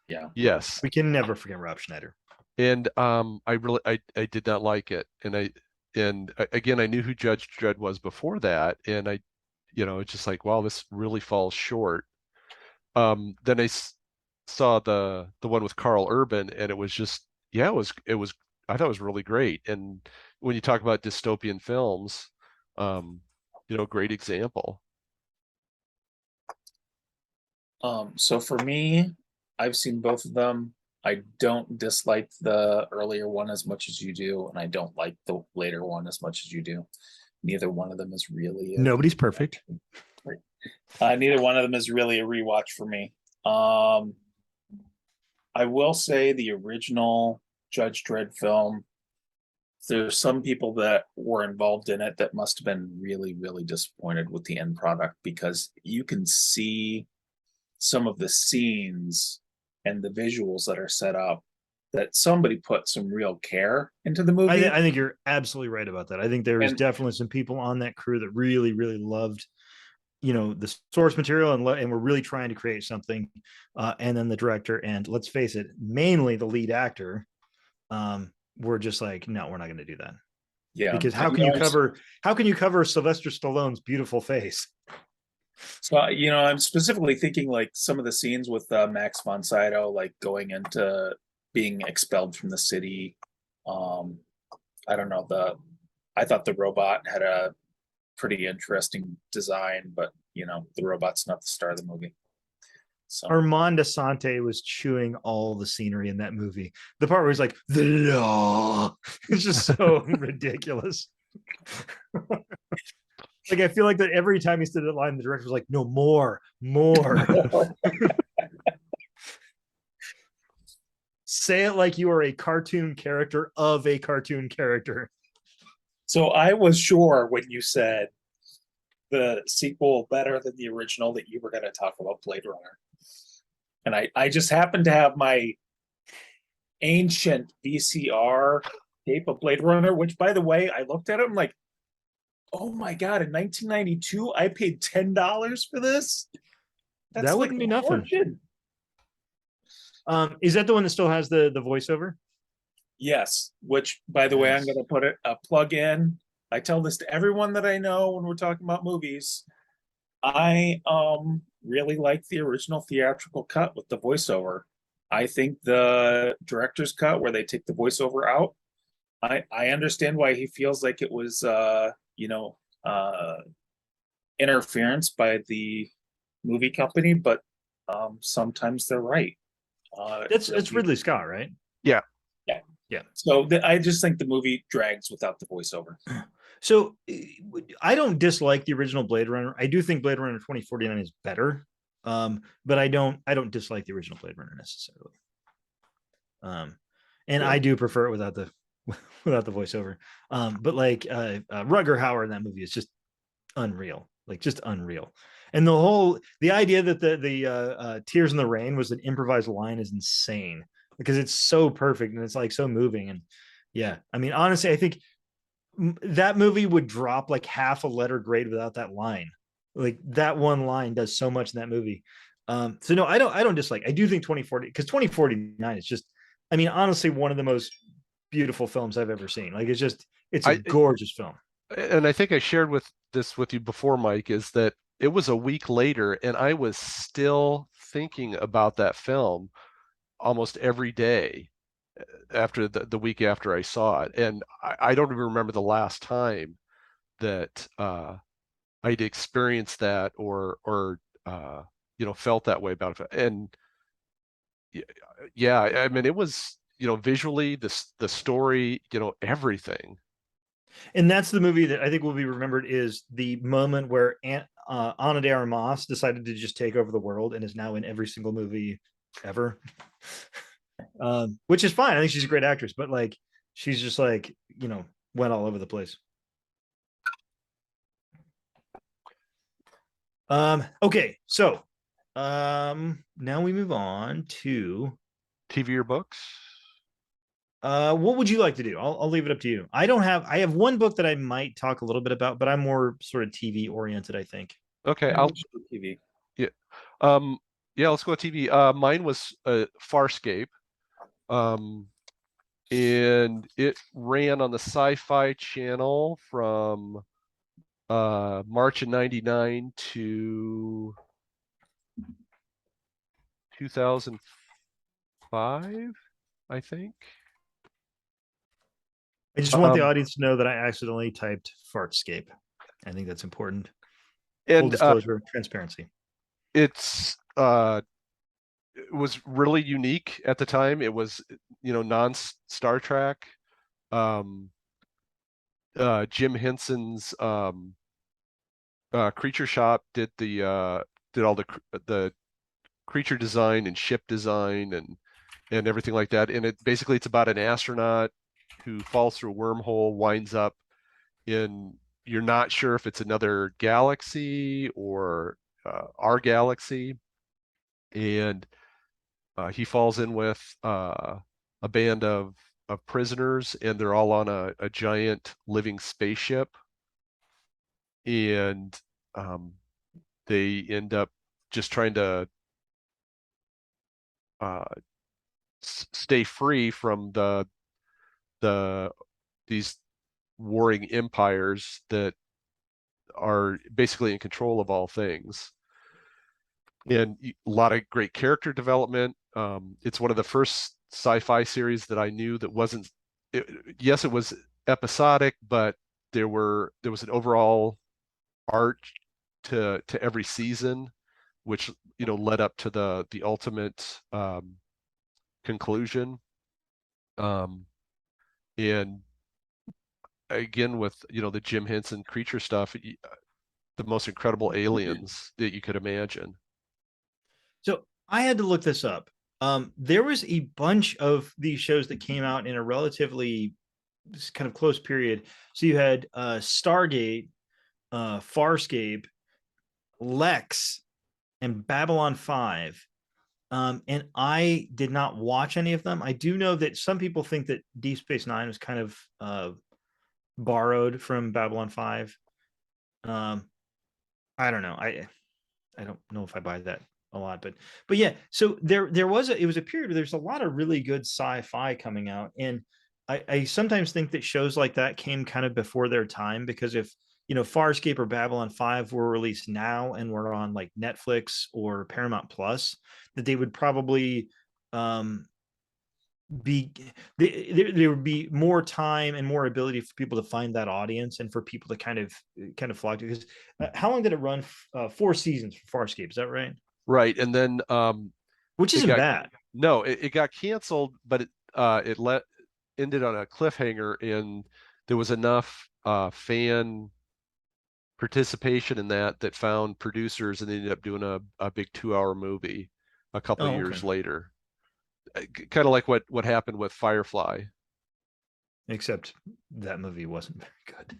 Yeah. Yes. We can never forget Rob Schneider. And I did not like it, and again, I knew who Judge Dredd was before that, and it's just like, wow, this really falls short. Then I saw the one with Carl Urban, and it was just, yeah, it was I thought it was really great. And when you talk about dystopian films, great example. So for me, I've seen both of them. I don't dislike the earlier one as much as you do, and I don't like the later one as much as you do. Neither one of them is really nobody's perfect. Neither one of them is really a rewatch for me. I will say the original Judge Dredd film, there's some people that were involved in it that must have been really, really disappointed with the end product, because you can see some of the scenes and the visuals that are set up that somebody put some real care into the movie. I think you're absolutely right about that. I think there was definitely some people on that crew that really, really loved the source material, and we're really trying to create something, and then the director, and let's face it, mainly the lead actor, we're just like, no, we're not going to do that. Yeah, Because how can you cover Sylvester Stallone's beautiful face? So I'm specifically thinking like some of the scenes with Max von Sydow, like going into being expelled from the city. I don't know, I thought the robot had a pretty interesting design, but the robot's not the star of the movie. So Armand Asante was chewing all the scenery in that movie. The part where he's like, the law. It's just so ridiculous. Like, I feel like that every time he stood that line, the director was like, no, more. Say it like you are a cartoon character of a cartoon character. So I was sure when you said the sequel better than the original that you were going to talk about Blade Runner. And I just happened to have my ancient VCR tape of Blade Runner, which, by the way, I looked at it, I'm like, oh my God, in 1992, I paid $10 for this? That's that wouldn't like be nothing. Fortune. Is that the one that still has the voiceover? Yes, which, by the way, I'm going to put a plug in. I tell this to everyone that I know when we're talking about movies. I really like the original theatrical cut with the voiceover. I think the director's cut where they take the voiceover out, I understand why he feels like it was interference by the movie company, but sometimes they're right. It's Ridley Scott, right? Yeah. So I just think the movie drags without the voiceover. So I don't dislike the original Blade Runner. I do think Blade Runner 2049 is better, but I don't dislike the original Blade Runner necessarily. And I do prefer it without the voiceover. But like Rutger Hauer in that movie is just unreal, like just unreal. And the idea that the Tears in the Rain was an improvised line is insane, because it's so perfect and it's like so moving. And yeah, I mean, honestly, I think that movie would drop like half a letter grade without that line. Like, that one line does so much in that movie. So no, I don't dislike. I do think 2040, because 2049 is just, I mean, honestly, one of the most beautiful films I've ever seen. Like, it's a gorgeous film. And I think I shared this with you before, Mike, is that it was a week later and I was still thinking about that film almost every day after the week after I saw it. And I don't even remember the last time that I'd experienced that or felt that way about it. And yeah, I mean, it was, visually, the story, everything. And that's the movie that I think will be remembered, is the moment where Ana de Armas decided to just take over the world and is now in every single movie ever. Which is fine. I think she's a great actress, but like, she's just like, went all over the place. Okay, so now we move on to TV or books. What would you like to do? I'll leave it up to you. I have one book that I might talk a little bit about, but I'm more sort of TV oriented, I think. Okay, I'll do TV. Yeah. Yeah, let's go with TV. Mine was Farscape. And it ran on the Sci-Fi Channel from March of '99 to 2005, I think. I just want the audience to know that I accidentally typed Fartscape. I think that's important. And full disclosure, transparency. It was really unique at the time. It was, non-Star Trek. Jim Henson's Creature Shop did all the creature design and ship design and everything like that. And it's about an astronaut who falls through a wormhole, winds up in, you're not sure if it's another galaxy or our galaxy, and he falls in with a band of prisoners, and they're all on a giant living spaceship. And they end up just trying to stay free from the these warring empires that are basically in control of all things. And a lot of great character development. It's one of the first sci-fi series that I knew that wasn't. Yes, it was episodic, but there was an overall art to every season, which led up to the ultimate conclusion. And again, with the Jim Henson creature stuff, the most incredible aliens that you could imagine. So I had to look this up. There was a bunch of these shows that came out in a relatively kind of close period. So you had Stargate, Farscape, Lex, and Babylon 5. And I did not watch any of them. I do know that some people think that Deep Space Nine was kind of borrowed from Babylon 5. I don't know. I don't know if I buy that a lot, but yeah. So there was it was a period where there's a lot of really good sci-fi coming out, and I sometimes think that shows like that came kind of before their time, because if Farscape or Babylon 5 were released now and were on like Netflix or Paramount Plus, that they would probably be there would be more time and more ability for people to find that audience and for people to kind of flock to. Because how long did it run? 4 seasons for Farscape, is that right? Right, and then Which it isn't got bad. no, it got canceled, but it ended on a cliffhanger, and there was enough fan participation in that found producers, and they ended up doing a big 2-hour movie a couple of Oh, okay. years later. Kind of like what happened with Firefly. Except that movie wasn't very good.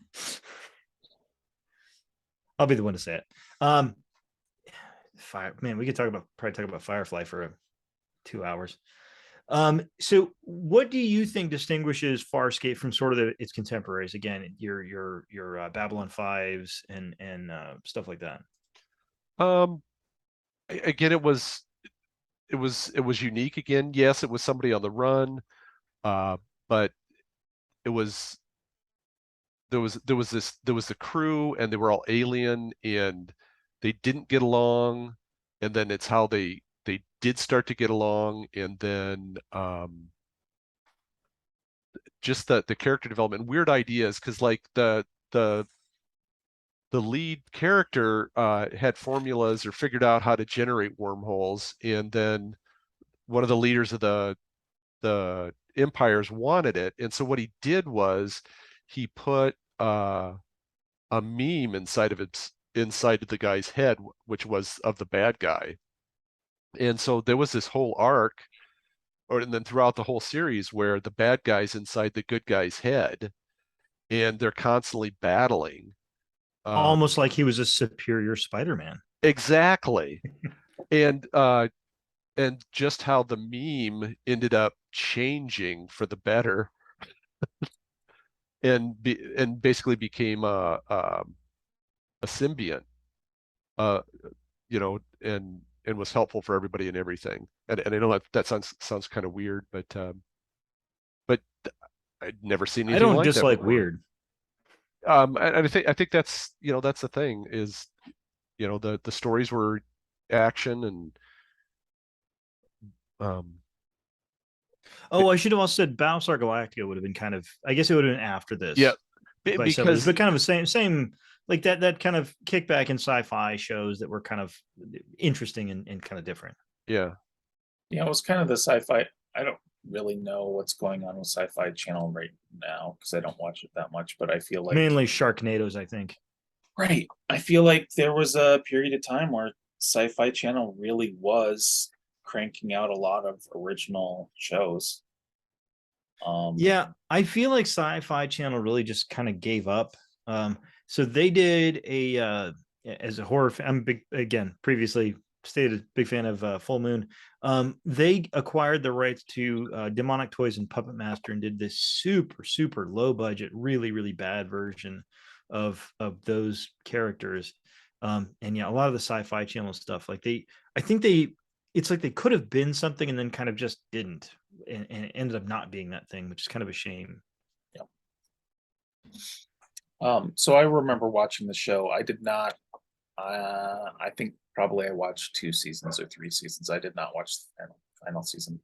I'll be the one to say it. Man, we could probably talk about Firefly for 2 hours. So what do you think distinguishes Farscape from sort of its contemporaries? Again, your Babylon 5s and stuff like that. Um, Again, it was unique. Again, yes, it was somebody on the run, but it was there was the crew, and they were all alien, and they didn't get along, and then it's how they did start to get along, and then just the character development, weird ideas, because like the lead character had formulas or figured out how to generate wormholes, and then one of the leaders of the empires wanted it, and so what he did was he put a meme inside of the guy's head, which was of the bad guy. And so there was this whole arc, and then throughout the whole series, where the bad guy's inside the good guy's head, and they're constantly battling. Almost like he was a superior Spider-Man. Exactly. And just how the meme ended up changing for the better, and basically became a symbiont, uh, and was helpful for everybody and everything. And I know that sounds kind of weird, but I'd never seen I anything don't like that dislike before. weird. And I think that's that's the thing is, the stories were action, and um Oh, I should have also said Battlestar Galactica would have been kind of, I guess it would have been after yeah, this by several years, because but kind of the same like that kind of kickback in sci-fi shows that were kind of interesting and kind of different. yeah. Yeah, it was kind of the sci-fi. I don't really know what's going on with Sci-Fi Channel right now because I don't watch it that much, but I feel like Mainly Sharknadoes, I think. right. I feel like there was a period of time where Sci-Fi Channel really was cranking out a lot of original shows. Yeah, I feel like Sci-Fi Channel really just kind of gave up. So they did as a horror fan, I'm big, again, previously stated big fan of Full Moon. They acquired the rights to Demonic Toys and Puppet Master and did this super low budget, really bad version of those characters. And yeah, a lot of the Sci-Fi Channel stuff, like it's like they could have been something and then kind of just didn't, and it ended up not being that thing, which is kind of a shame. So I remember watching the show. I did not. I think probably I watched 2 seasons or 3 seasons. I did not watch the final season,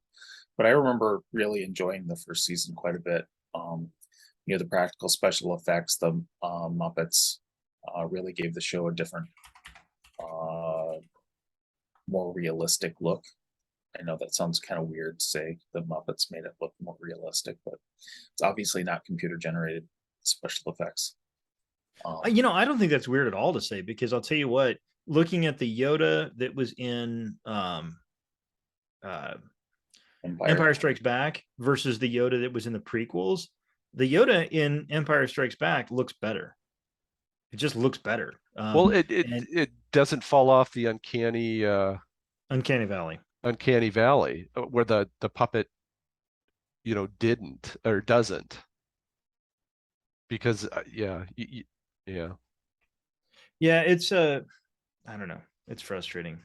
but I remember really enjoying the first season quite a bit. The practical special effects, the Muppets, really gave the show a different, more realistic look. I know that sounds kind of weird to say the Muppets made it look more realistic, but it's obviously not computer generated special effects. I don't think that's weird at all to say, because I'll tell you what, looking at the Yoda that was in Empire Strikes Back versus the Yoda that was in the prequels, the Yoda in Empire Strikes Back looks better. It just looks better. Well, it doesn't fall off the uncanny Valley. Uncanny Valley, where the puppet, didn't or doesn't, because yeah. It's I don't know, it's frustrating.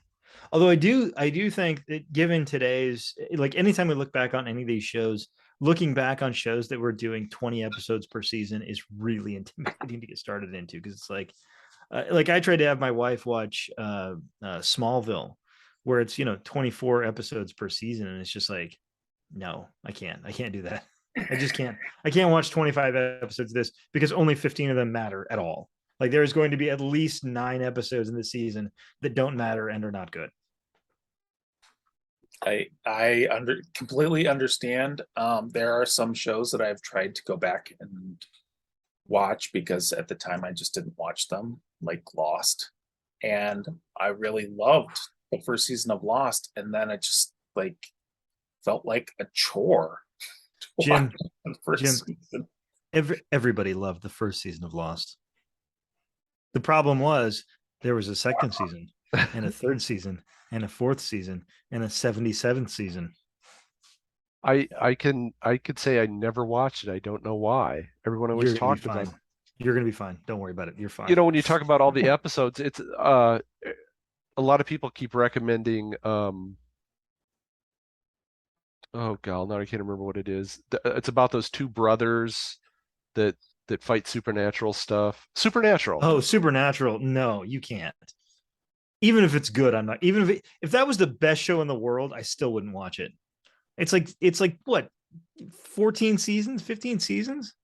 Although I do think that, given today's, like, anytime we look back on any of these shows, looking back on shows that were doing 20 episodes per season is really intimidating to get started into, because it's like I tried to have my wife watch Smallville, where it's 24 episodes per season, and it's just like, no, I can't do that. I just can't. I can't watch 25 episodes of this, because only 15 of them matter at all. Like, there's going to be at least 9 episodes in the season that don't matter and are not good. I completely understand. There are some shows that I've tried to go back and watch because at the time I just didn't watch them, like Lost, and I really loved the first season of Lost, and then it just felt like a chore. Jim, everybody loved the first season of Lost. The problem was there was a second season and a third season and a fourth season and a 77th season. I could say I never watched it. I don't know why. Everyone always talked about it. You're gonna be fine. Don't worry about it. You're fine. When you talk about all the episodes, it's a lot of people keep recommending oh god, now I can't remember what it is. It's about those two brothers that fight supernatural stuff. Supernatural. Oh, Supernatural. No, you can't. Even if it's good, I'm not. Even if that was the best show in the world, I still wouldn't watch it. It's like what, 14 seasons, 15 seasons,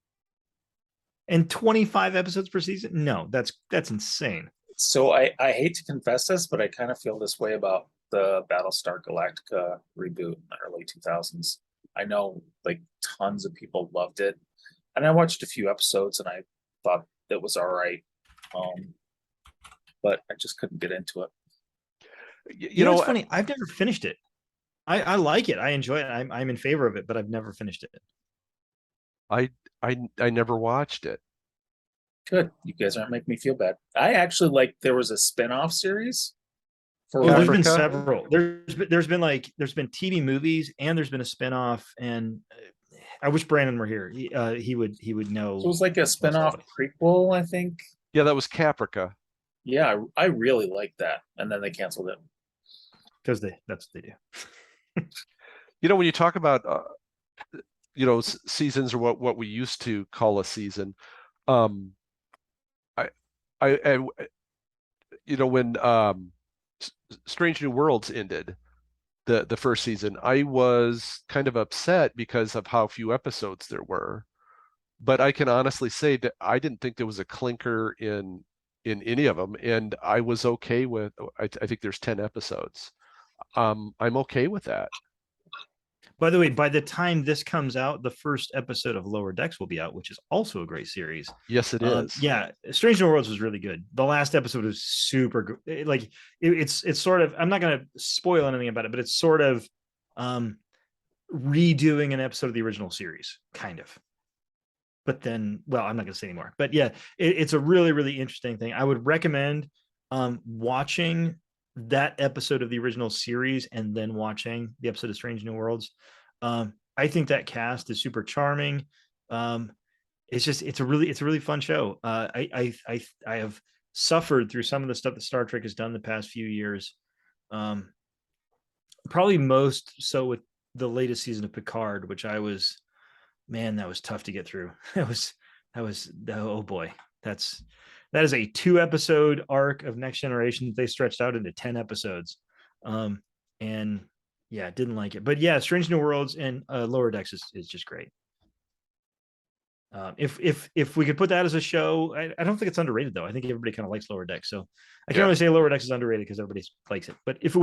and 25 episodes per season? No, that's insane. So I hate to confess this, but I kind of feel this way about the Battlestar Galactica reboot in the early 2000s. I know tons of people loved it, and I watched a few episodes and I thought it was all right, but I just couldn't get into it. You know, it's funny. I've never finished it. I like it. I enjoy it. I'm in favor of it, but I've never finished it. I never watched it. Good. You guys aren't making me feel bad. I actually there was a spin-off series. There's been several. There's been TV movies, and there's been a spin-off, and I wish Brandon were here. He would know. So it was like a spin-off prequel, I think. Yeah, that was Caprica. Yeah, I really liked that, and then they canceled it. Because that's what they do. When you talk about seasons, or what we used to call a season, when Strange New Worlds ended, the first season, I was kind of upset because of how few episodes there were. But I can honestly say that I didn't think there was a clinker in any of them, and I was okay with. I think there's 10 episodes. I'm okay with that. By the way, by the time this comes out, the first episode of Lower Decks will be out, which is also a great series. Yes, it is. Yeah, Strange New Worlds was really good. The last episode was super good. It's sort of, I'm not going to spoil anything about it, but it's sort of redoing an episode of the original series, kind of. But then, well, I'm not going to say anymore. But yeah, it's a really, really interesting thing. I would recommend watching that episode of the original series and then watching the episode of Strange New Worlds. I think that cast is super charming. It's a really fun show. I have suffered through some of the stuff that Star Trek has done the past few years. Probably most so with the latest season of Picard, which that was tough to get through. That was oh boy. That is a 2-episode arc of Next Generation that they stretched out into 10 episodes. And yeah, didn't like it. But yeah, Strange New Worlds and Lower Decks is just great. If we could put that as a show, I don't think it's underrated though. I think everybody kind of likes Lower Decks, so I can't really say Lower Decks is underrated because everybody likes it. But if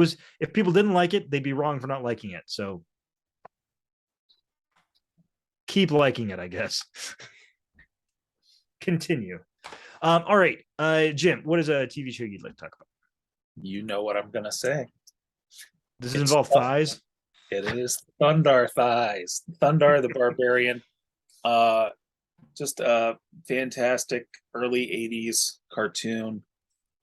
people didn't like it, they'd be wrong for not liking it. So keep liking it, I guess. Continue. All right, Jim, what is a TV show you'd like to talk about? You know what I'm gonna say. Does it involve thighs? It is Thundar Thighs. Thundar the Barbarian. Just a fantastic early 80s cartoon.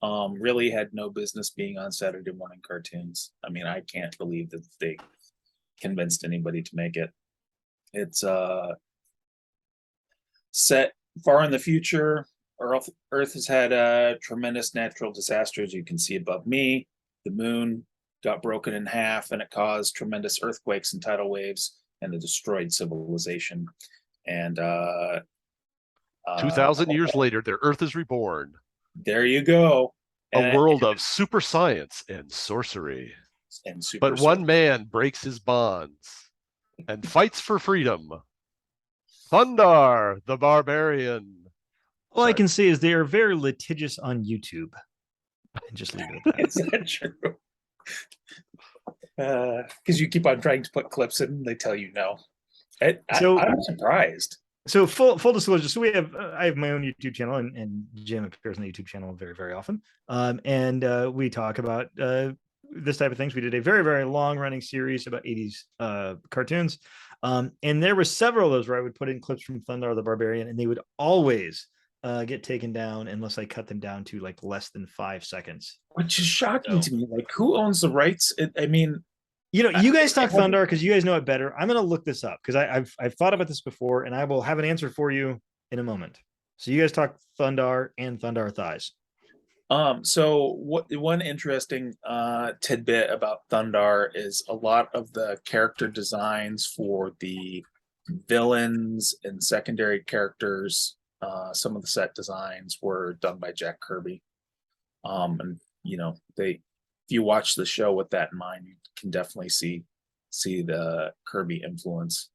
Really had no business being on Saturday morning cartoons. I mean, I can't believe that they convinced anybody to make it. It's set far in the future. Earth has had tremendous natural disasters. You can see above me. The moon got broken in half, and it caused tremendous earthquakes and tidal waves, and it destroyed civilization. And 2,000 years later, their Earth is reborn. There you go. A world of super science and sorcery. But one man breaks his bonds and fights for freedom. Thundar the Barbarian. All I can say is they are very litigious on YouTube. And just leave it at that. Is that true? Because you keep on trying to put clips in, they tell you no. I'm surprised. So full disclosure. So I have my own YouTube channel, and Jim appears on the YouTube channel very, very often. And we talk about this type of things. We did a very, very long running series about 80s cartoons. And there were several of those where I would put in clips from Thundar the Barbarian, and they would always get taken down unless I cut them down to like less than 5 seconds. Which is shocking to me. Like, who owns the rights? I mean, you guys talk Thundar because you guys know it better. I'm going to look this up because I've thought about this before, and I will have an answer for you in a moment. So you guys talk Thundar and Thundar Thighs. So one interesting tidbit about Thundar is a lot of the character designs for the villains and secondary characters. Some of the set designs were done by Jack Kirby. And if you watch the show with that in mind, you can definitely see the Kirby influence.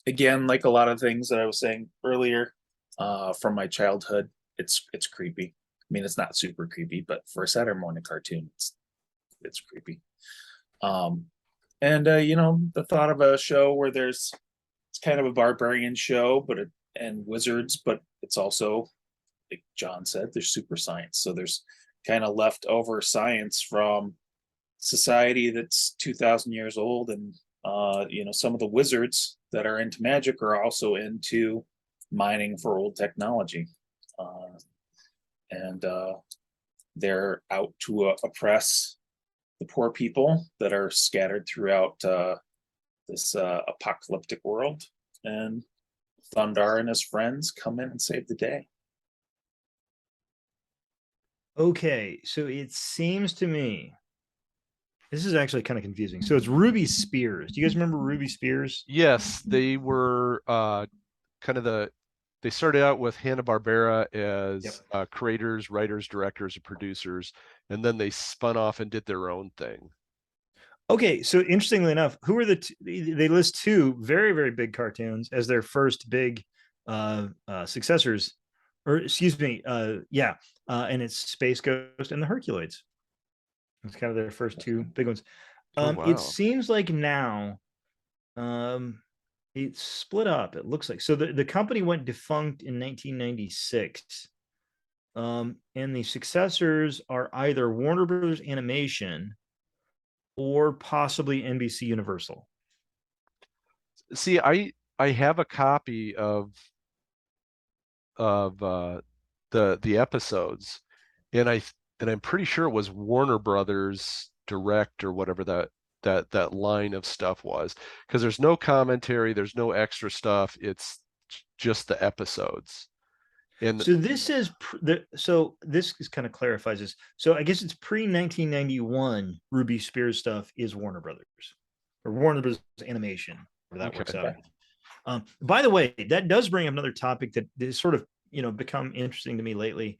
Again, like a lot of things that I was saying earlier, from my childhood, it's creepy. I mean, it's not super creepy, but for a Saturday morning cartoon, it's creepy. The thought of a show where it's kind of a barbarian show, and wizards, but it's also, like John said, there's super science. So there's kind of leftover science from society that's 2,000 years old, and some of the wizards that are into magic are also into mining for old technology, and they're out to oppress the poor people that are scattered throughout this apocalyptic world. And Thundar and his friends come in and save the day. Okay, so it seems to me this is actually kind of confusing. So it's Ruby Spears. Do you guys remember Ruby Spears? Yes, they were they started out with Hanna-Barbera as creators, writers, directors, and producers, and then they spun off and did their own thing. Okay, so interestingly enough, who are they list 2 very, very big cartoons as their first big successors, or excuse me, and it's Space Ghost and the Herculoids. It's kind of their first 2 big ones. Wow. It seems like now it's split up, it looks like. So the company went defunct in 1996. And the successors are either Warner Brothers Animation or possibly NBC Universal. See, I have a copy of the episodes, and I'm pretty sure it was Warner Brothers Direct or whatever that line of stuff was, because there's no commentary, there's no extra stuff, it's just the episodes. And So this is so this is kind of clarifies this. So I guess it's pre 1991. Ruby Spears stuff is Warner Brothers or Warner Brothers Animation, where that works okay. out. By the way, that does bring up another topic that is sort of become interesting to me lately.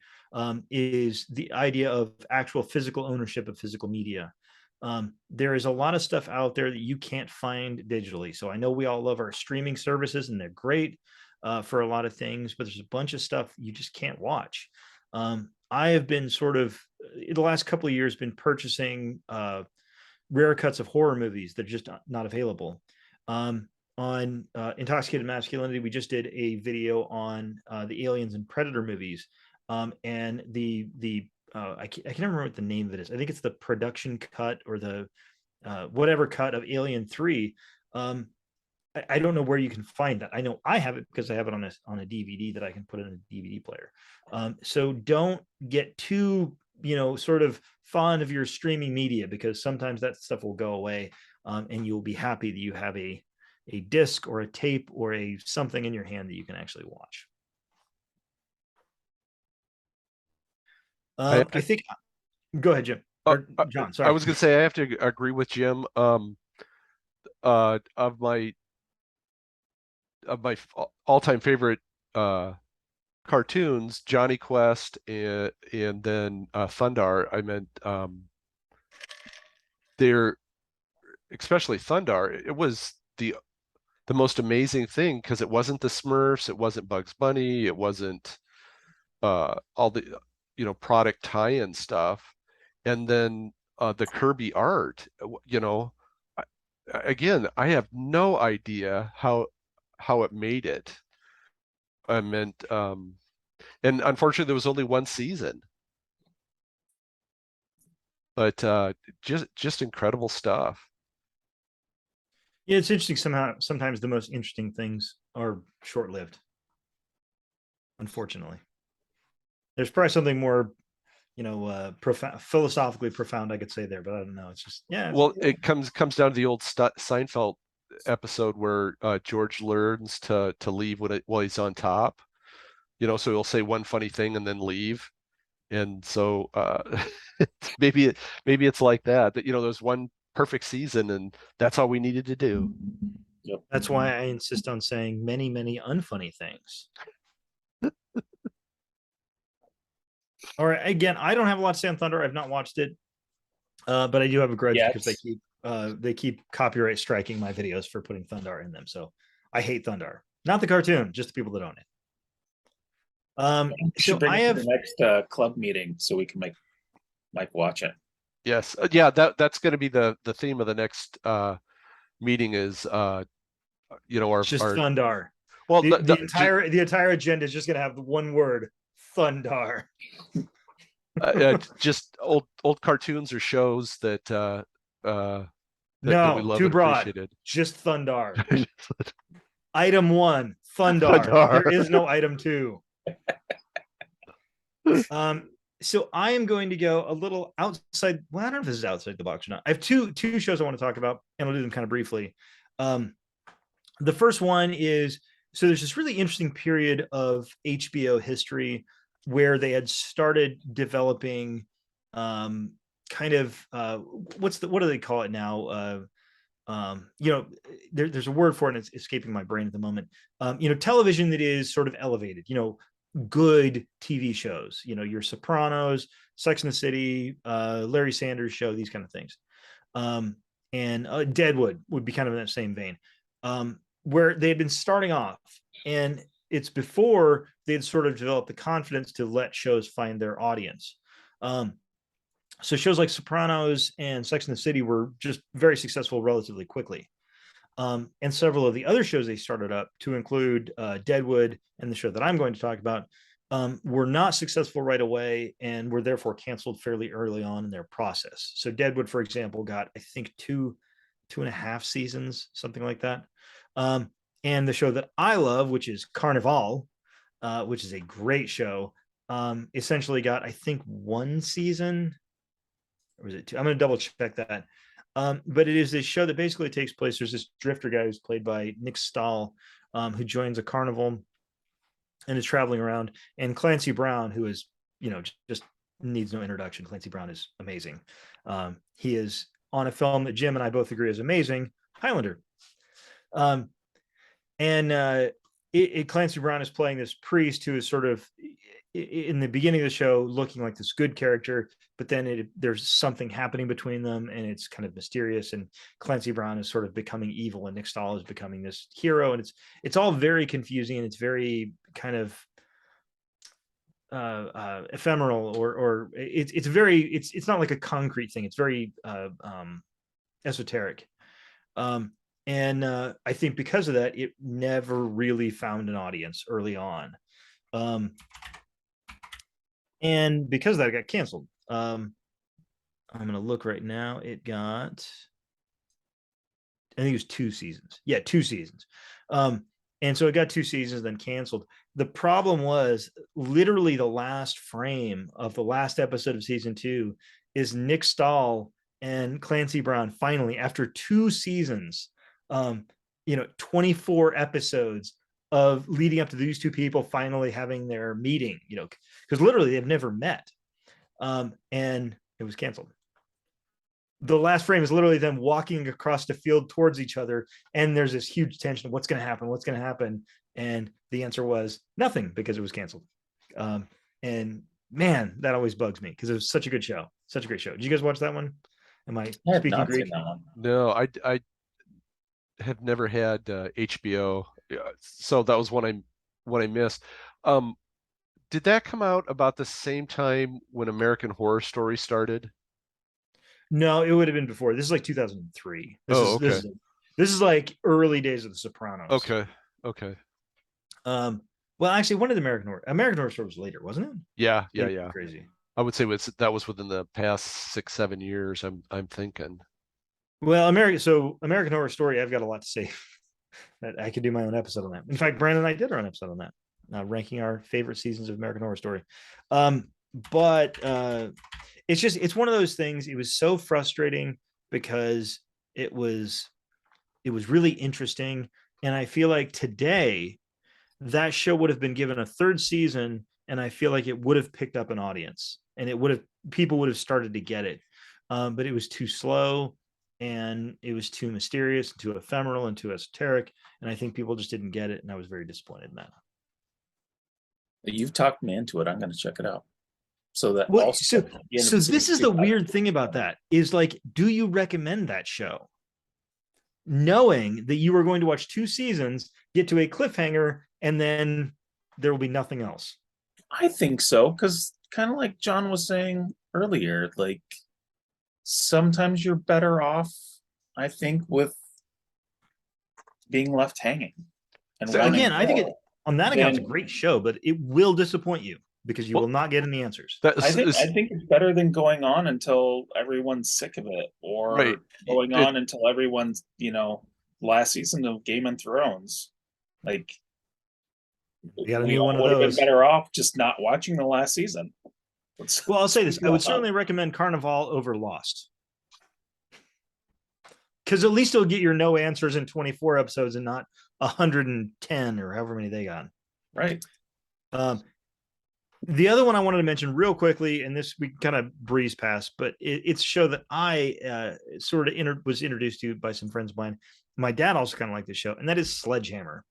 Is the idea of actual physical ownership of physical media. There is a lot of stuff out there that you can't find digitally. So I know we all love our streaming services and they're great for a lot of things, but there's a bunch of stuff you just can't watch. I have been sort of in the last couple of years been purchasing rare cuts of horror movies that are just not available. On Intoxicated Masculinity, we just did a video on the Aliens and Predator movies, and I can't remember what the name of it is. I think it's the production cut or the whatever cut of Alien 3. I don't know where you can find that. I know I have it because I have it on a DVD that I can put in a DVD player. So don't get too sort of fond of your streaming media, because sometimes that stuff will go away, and you'll be happy that you have a disc or a tape or a something in your hand that you can actually watch. I think. Go ahead, Jim. Or John. Sorry. I was going to say I have to agree with Jim. Of my all-time favorite cartoons, Johnny Quest and then Thundar. I meant they're especially Thundar. It was the most amazing thing because it wasn't the Smurfs, it wasn't Bugs Bunny, it wasn't all the product tie-in stuff, and then the Kirby art. Again, I have no idea how it made it. I meant, and unfortunately, there was only one season, but just incredible stuff. Yeah, it's interesting. Sometimes the most interesting things are short-lived. Unfortunately, there's probably something more, profound, philosophically profound I could say there, but I don't know. It's just Well, it comes down to the old Seinfeld episode where George learns to leave while he's on top. So he'll say one funny thing and then leave. And so maybe it's like that there's one perfect season and that's all we needed to do. Yep. That's why I insist on saying many, many unfunny things. All right. Again, I don't have a lot to say on Thunder. I've not watched it, but I do have a grudge because they keep copyright striking my videos for putting Thundar in them. So I hate Thundar, not the cartoon, just the people that own it. So I have the next club meeting so we can make Mike watch it. Yes, yeah, that's going to be the theme of the next meeting is our Thundar. Well, the entire agenda is just going to have the one word, Thundar. Just old cartoons or shows that that we love too and broad. Appreciated. Just Thundar. Item 1, Thundar. There is no item 2. So I am going to go a little outside. Well, I don't know if this is outside the box or not. I have two shows I want to talk about, and I'll do them kind of briefly. The first one is, so there's this really interesting period of HBO history where they had started developing kind of what do they call it now? There's a word for it, and it's escaping my brain at the moment. Television that is sort of elevated, good TV shows, your Sopranos, Sex and the City, Larry Sanders Show, these kind of things. And Deadwood would be kind of in that same vein, where they had been starting off, and it's before they had sort of developed the confidence to let shows find their audience. So shows like Sopranos and Sex and the City were just very successful relatively quickly. And several of the other shows they started up, to include Deadwood and the show that I'm going to talk about, were not successful right away and were therefore canceled fairly early on in their process. So Deadwood, for example, got, I think, two and a half seasons, something like that. And the show that I love, which is Carnival, which is a great show, essentially got, I think, one season. Or was it two? I'm going to double check that. But it is this show that basically takes place. There's this drifter guy who's played by Nick Stahl, who joins a carnival and is traveling around. And Clancy Brown, who is, just needs no introduction. Clancy Brown is amazing. He is on a film that Jim and I both agree is amazing, Highlander. Clancy Brown is playing this priest who is sort of in the beginning of the show looking like this good character, but then there's something happening between them and it's kind of mysterious, and Clancy Brown is sort of becoming evil and Nick Stahl is becoming this hero, and it's all very confusing and it's very kind of ephemeral, or it's not like a concrete thing. It's very esoteric. And I think because of that, it never really found an audience early on. And because of that, it got canceled. I'm going to look right now. It got, I think it was 2 seasons. Yeah, 2 seasons. And so it got 2 seasons, then canceled. The problem was literally the last frame of the last episode of season 2 is Nick Stahl and Clancy Brown finally, after 2 seasons, 24 episodes of leading up to these 2 people finally having their meeting, because literally they've never met. And it was canceled. The last frame is literally them walking across the field towards each other, and there's this huge tension of what's going to happen, what's going to happen, and the answer was nothing because it was canceled. And man, that always bugs me because it was such a good show, such a great show. Did you guys watch that one? Am I speaking Greek? No, I have never had HBO, so that was what I missed. Did that come out about the same time when American Horror Story started? No, it would have been before. This is like 2003. This is like early days of The Sopranos. Okay. Well, actually, one of the American Horror Story was later, wasn't it? Yeah. Crazy. I would say that was within the past 6-7 years. I'm thinking. Well, American Horror Story, I've got a lot to say. That I could do my own episode on that. In fact, Brandon and I did our own episode on that, ranking our favorite seasons of American Horror Story. But it's one of those things. It was so frustrating because it was really interesting, and I feel like today that show would have been given a 3rd season, and I feel like it would have picked up an audience, and people would have started to get it. But it was too slow, and it was too mysterious, too ephemeral, and too esoteric, and I think people just didn't get it, and I was very disappointed in that. You've talked me into it. I'm going to check it out. So this is the weird thing about that is, like, do you recommend that show knowing that you are going to watch 2 seasons, get to a cliffhanger, and then there will be nothing else? I think so, because kind of like John was saying earlier, like sometimes you're better off, I think, with being left hanging. And so again, I think on that account, it's a great show, but it will disappoint you because you will not get any answers. I think it's better than going on until everyone's sick of it, or going on until everyone's, last season of Game of Thrones. Like, you got a new one of those. Would have been better off just not watching the last season. Well, I'll say this: I would certainly recommend Carnival over Lost, because at least it'll get your no answers in 24 episodes and not 110 or however many they got. Right. The other one I wanted to mention real quickly, and this we kind of breeze past, but it's a show that I sort of was introduced to by some friends of mine. My dad also kind of liked this show, and that is Sledgehammer.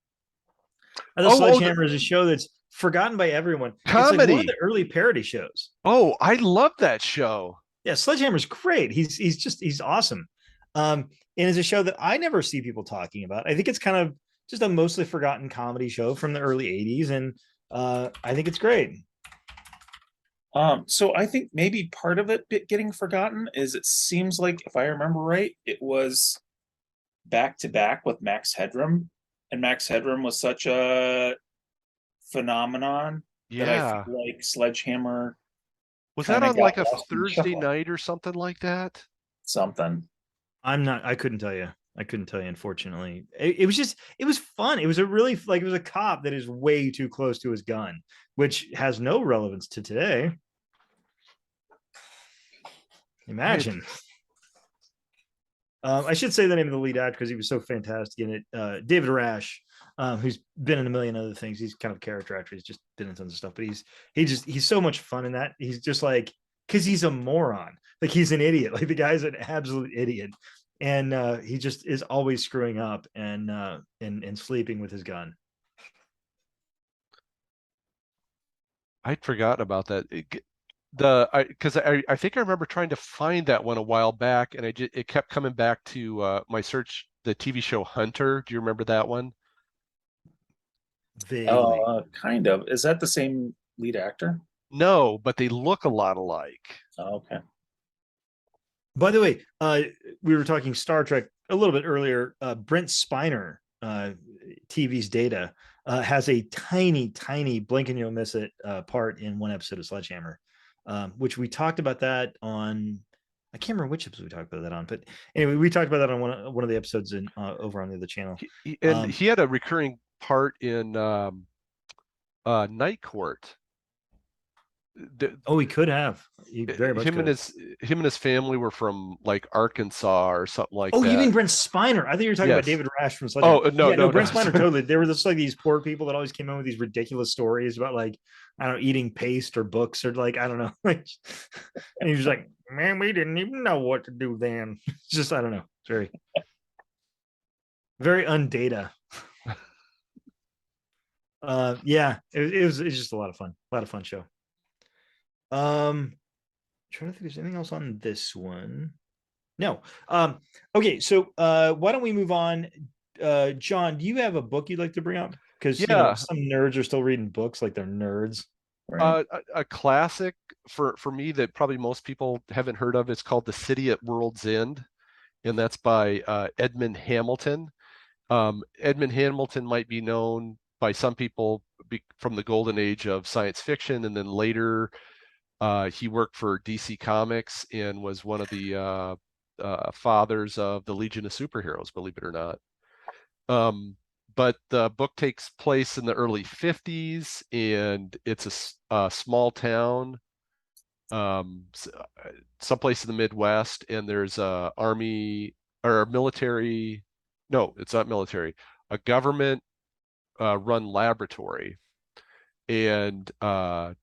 Sledgehammer is a show that's forgotten by everyone. Comedy. It's like one of the early parody shows. Oh, I love that show. Yeah, Sledgehammer's great. He's awesome. And it's a show that I never see people talking about. I think it's kind of just a mostly forgotten comedy show from the early 80s, and I think it's great. So I think maybe part of it getting forgotten is it seems like, if I remember right, it was back to back with Max Headroom, and Max Headroom was such a phenomenon that I feel like Sledgehammer was that on like a Thursday night or something like that. Something. I couldn't tell you. Unfortunately, it was fun. It was it was a cop that is way too close to his gun, which has no relevance to today. Imagine. I should say the name of the lead actor because he was so fantastic in it. David Rash, who's been in a million other things. He's kind of a character actor. He's just been in tons of stuff, but he's so much fun in that. He's just like, because he's a moron, like he's an idiot. Like the guy's an absolute idiot, and he just is always screwing up and sleeping with his gun. I'd forgotten about that. Because I think I remember trying to find that one a while back, and it kept coming back to my search, the TV show Hunter. Do you remember that one? Vaguely. Kind of. Is that the same lead actor? No, but they look a lot alike. Oh, okay. By the way, we were talking Star Trek a little bit earlier. Brent Spiner, TV's Data, has a tiny blink and you'll miss it part in one episode of Sledgehammer, which we talked about that on. I can't remember which episode we talked about that on, but anyway, we talked about that on one of the episodes in over on the other channel. He had a recurring part in Night Court. He could have. He very much him and his family were from like Arkansas or something like that. Oh, you mean Brent Spiner? I think you were talking about David Rash from Sledgehammer. Oh, no, Brent Spiner, totally. They were just like these poor people that always came in with these ridiculous stories about like, I don't know, eating paste or books or like, I don't know. Like, and he was like, man, we didn't even know what to do then. It's just, I don't know. It's very undata. Yeah, it was just a lot of fun show. Trying to think if there's anything else on this one. No. Okay, so why don't we move on? John, do you have a book you'd like to bring up? Because you know, some nerds are still reading books like they're nerds. Right. A classic for me that probably most people haven't heard of. It's called The City at World's End, and that's by Edmund Hamilton. Edmund Hamilton might be known by some people from the golden age of science fiction, and then later he worked for DC Comics and was one of the fathers of the Legion of Superheroes, believe it or not. But the book takes place in the early 50s, and it's a small town, someplace in the Midwest, and there's a army or a military. No, it's not military. A government run laboratory, and all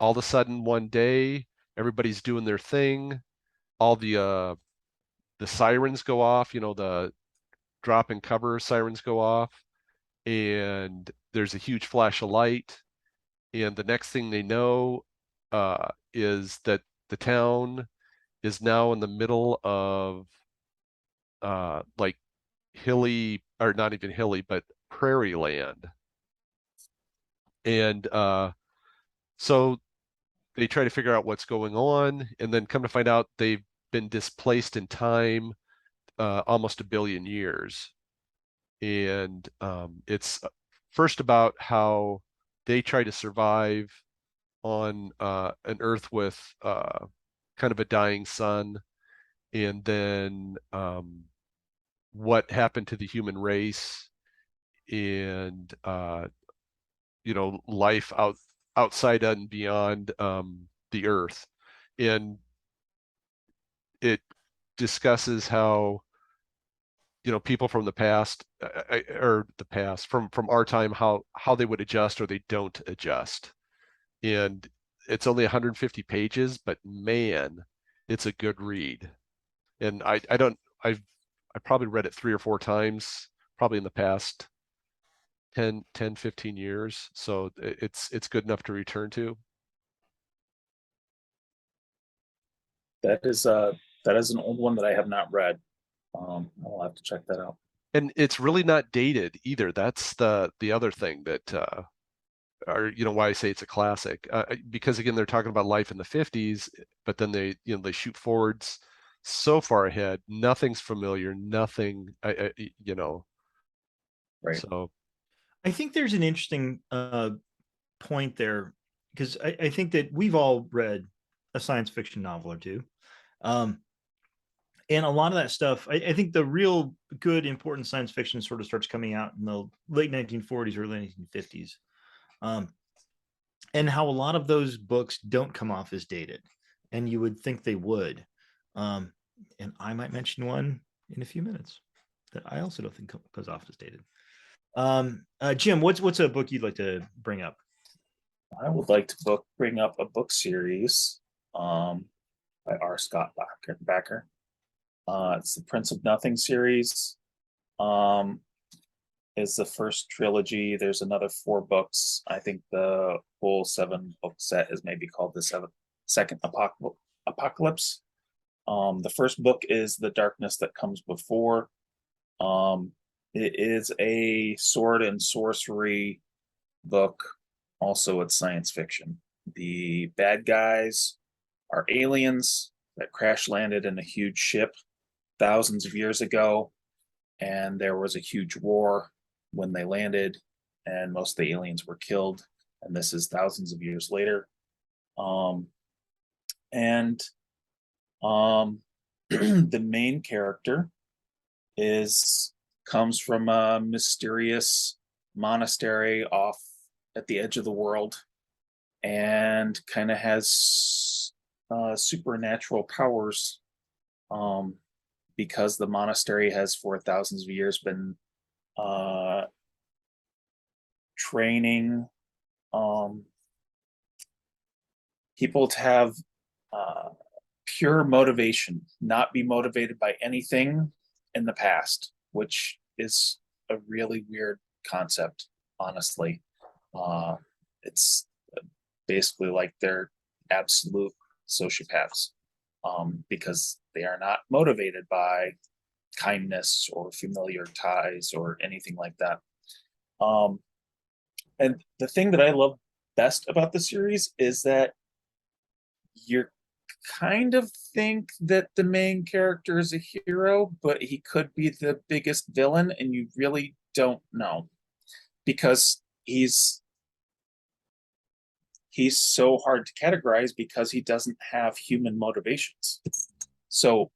of a sudden one day everybody's doing their thing. All the sirens go off. You know, the drop and cover sirens go off, and there's a huge flash of light, and the next thing they know is that the town is now in the middle of like hilly, or not even hilly, but prairie land. And so they try to figure out what's going on, and then come to find out they've been displaced in time almost 1 billion years. And it's first about how they try to survive on an Earth with kind of a dying sun, and then what happened to the human race, and life outside and beyond the Earth. And it discusses how people from the past, from our time, how they would adjust or they don't adjust. And it's only 150 pages, but man, it's a good read. And I've probably read it 3 or 4 times, probably in the past 10, 15 years. So it's good enough to return to. That is an old one that I have not read. I'll have to check that out. And it's really not dated either. That's the other thing that why I say it's a classic, because again, they're talking about life in the 50s, but then they shoot forwards so far ahead, nothing's familiar, nothing, Right. So I think there's an interesting point there, because I think that we've all read a science fiction novel or two. And a lot of that stuff, I think the real good, important science fiction sort of starts coming out in the late 1940s, early 1950s. And how a lot of those books don't come off as dated, and you would think they would. And I might mention one in a few minutes that I also don't think goes off as dated. Jim, what's a book you'd like to bring up? I would like to bring up a book series by R. Scott Backer. It's the Prince of Nothing series. Is the first trilogy. There's another 4 books. I think the whole 7-book set is maybe called the second apocalypse. The first book is The Darkness That Comes Before. It is a sword and sorcery book. Also, it's science fiction. The bad guys are aliens that crash landed in a huge ship thousands of years ago, and there was a huge war when they landed, and most of the aliens were killed. And this is thousands of years later. The main character comes from a mysterious monastery off at the edge of the world, and kind of has supernatural powers, because the monastery has for thousands of years been training people to have pure motivation, not be motivated by anything in the past, which is a really weird concept, honestly. It's basically like they're absolute sociopaths, because they are not motivated by kindness or familiar ties or anything like that. And the thing that I love best about the series is that you're kind of think that the main character is a hero, but he could be the biggest villain, and you really don't know, because he's so hard to categorize because he doesn't have human motivations. So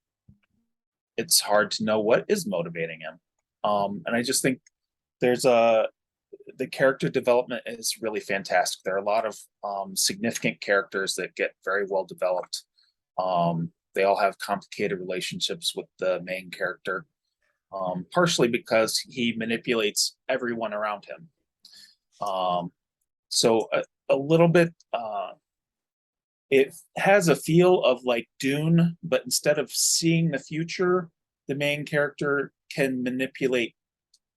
it's hard to know what is motivating him. And I just think the character development is really fantastic. There are a lot of significant characters that get very well developed. They all have complicated relationships with the main character, partially because he manipulates everyone around him. So a little bit, it has a feel of like Dune, but instead of seeing the future, the main character can manipulate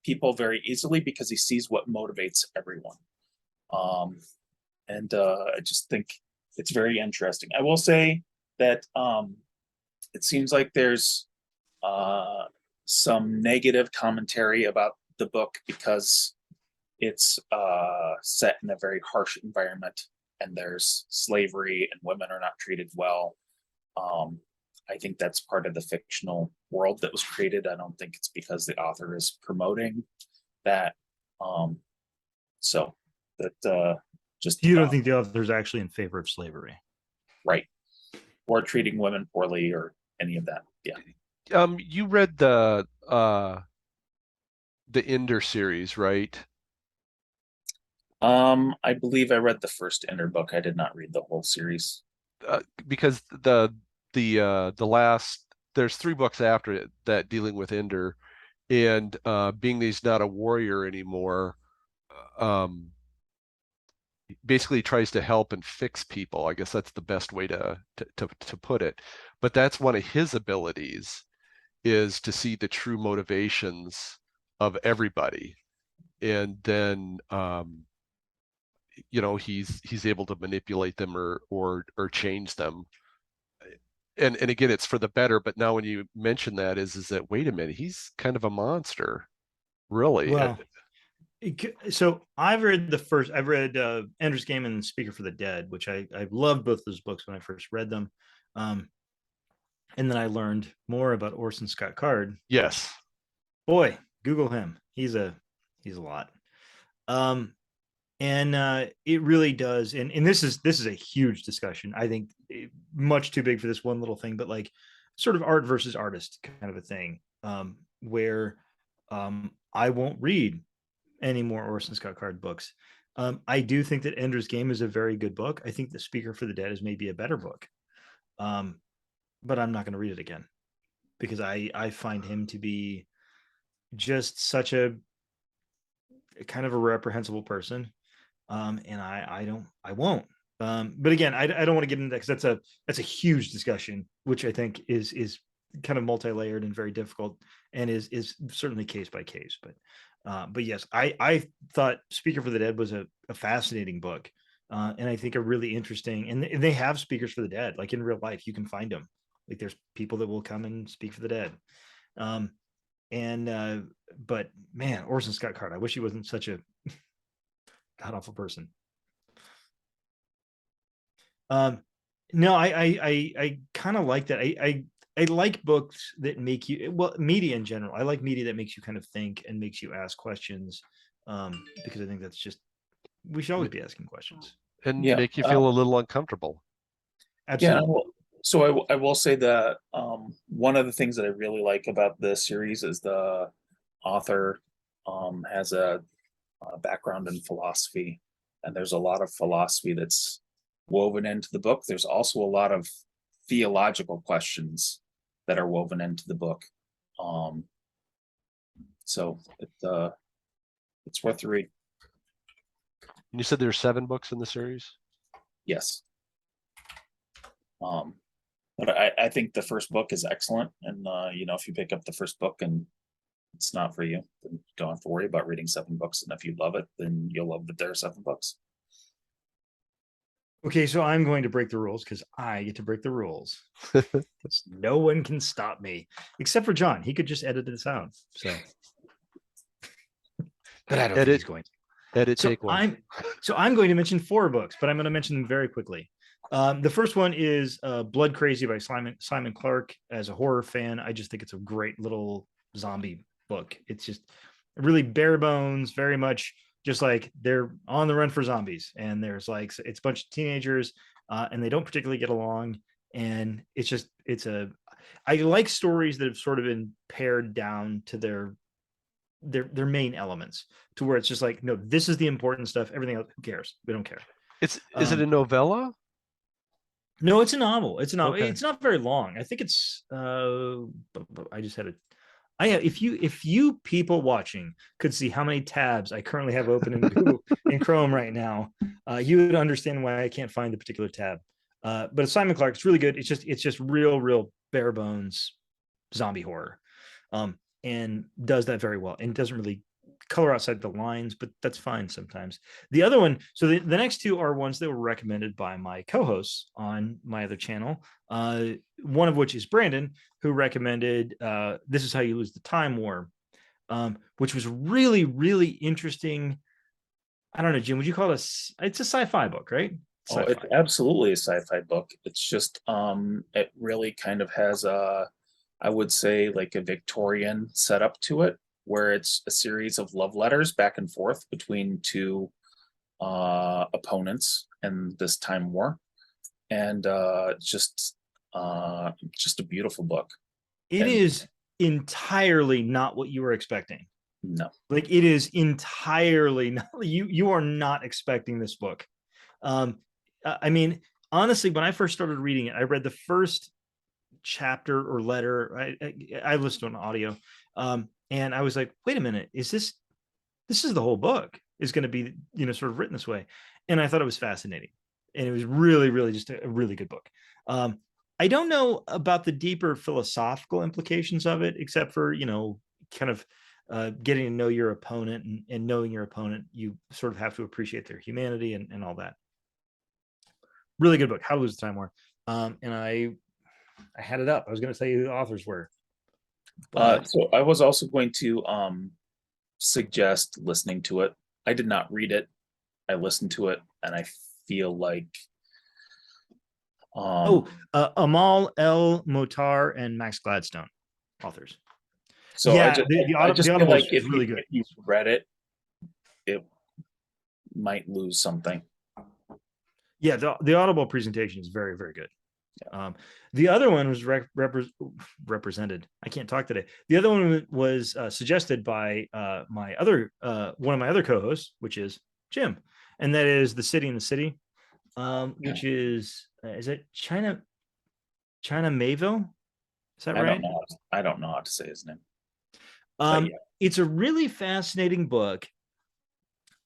people very easily because he sees what motivates everyone. I just think it's very interesting. I will say that it seems like there's some negative commentary about the book because it's set in a very harsh environment, and there's slavery and women are not treated well. I think that's part of the fictional world that was created. I don't think it's because the author is promoting that. So that just You don't think the author is actually in favor of slavery, right, or treating women poorly or any of that? Yeah. You read the Ender series, right? I believe I read the first Ender book. I did not read the whole series. Because the last, there's 3 books after it that dealing with Ender, and being that he's not a warrior anymore, basically tries to help and fix people. I guess that's the best way to put it. But that's one of his abilities, is to see the true motivations of everybody, and then he's able to manipulate them or change them. And again, it's for the better. But now when you mention that, is that, wait a minute, he's kind of a monster, really. Well, so I've read Ender's Game and Speaker for the Dead, which I loved both those books when I first read them. And then I learned more about Orson Scott Card. Yes. Boy, Google him. He's a lot. And it really does. And this is a huge discussion. I think much too big for this one little thing, but like sort of art versus artist kind of a thing, where I won't read any more Orson Scott Card books. I do think that Ender's Game is a very good book. I think The Speaker for the Dead is maybe a better book. But I'm not going to read it again because I find him to be just such a kind of a reprehensible person. And I won't. But again, I don't want to get into that because that's a huge discussion, which I think is kind of multi-layered and very difficult, and is certainly case by case. But yes, I thought Speaker for the Dead was a fascinating book, and I think a really interesting. And they have speakers for the dead, like in real life, you can find them. Like there's people that will come and speak for the dead. But man, Orson Scott Card, I wish he wasn't such a god awful person. No, I kind of like that. I like books that make you, well, media in general. I like media that makes you kind of think and makes you ask questions, because I think that's just, we should always be asking questions. And Yeah, make you feel a little uncomfortable. Yeah, Absolutely. so I will say that one of the things that I really like about this series is the author has a background in philosophy, and there's a lot of philosophy that's woven into the book. There's also a lot of theological questions that are woven into the book. So it's worth the read. And you said there's 7 books in the series? Yes. But I think the first book is excellent, and you know, if you pick up the first book and it's not for you, then you don't have to worry about reading 7 books. And if you love it, then you'll love that there are 7 books. Okay, so I'm going to break the rules because I get to break the rules. No one can stop me except for John. He could just edit this out. So, but I don't think he's going to. Edit, take one. I'm going to mention 4 books, but I'm going to mention them very quickly. The first one is Blood Crazy by Simon Clark. As a horror fan, I just think it's a great little zombie book. It's just really bare bones, very much just like they're on the run for zombies, and there's like, it's a bunch of teenagers, and they don't particularly get along, and I like stories that have sort of been pared down to their main elements, to where it's just like, no, this is the important stuff, everything else, who cares, we don't care. Is it a novella? No, it's a novel. It's a novel. Okay. It's not very long. I think it's I just had it. If you people watching could see how many tabs I currently have open in Google in Chrome right now, you would understand why I can't find the particular tab. But it's Simon Clark. It's really good. It's just real bare bones zombie horror, and does that very well, and doesn't really color outside the lines, but that's fine sometimes. The other one, so the next 2 are ones that were recommended by my co-hosts on my other channel, one of which is Brandon, who recommended This Is How You Lose the Time War, which was really interesting. I don't know, Jim, would you call it it's a sci-fi book, right? Oh, it's absolutely a sci-fi book. It's just it really kind of has I would say, like a Victorian setup to it, where it's a series of love letters back and forth between 2 opponents in this time war, and just a beautiful book. It is entirely not what you were expecting. No, like it is entirely not, you are not expecting this book. I mean, honestly, when I first started reading it, I read the first chapter or letter. I listened to an audio, and I was like, wait a minute, this is the whole book is going to be, sort of written this way. And I thought it was fascinating, and it was really just a really good book. I don't know about the deeper philosophical implications of it, except for, kind of getting to know your opponent, and knowing your opponent, you sort of have to appreciate their humanity and all that. Really good book, How to Lose the Time War. And I had it up. I was going to tell you who the authors were. so I was also going to suggest listening to it. I did not read it. I listened to it, and I feel like Amal El Motar and Max Gladstone, authors. So yeah, I just feel like if really good. If you read it, it might lose something. Yeah, the Audible presentation is very good. Yeah. The other one was represented. I can't talk today. The other one was suggested by one of my other co-hosts, which is Jim, and that is The City in the City, which is it China Mayville? Is that I right? don't know. I don't know how to say his name. Um, yeah. it's a really fascinating book.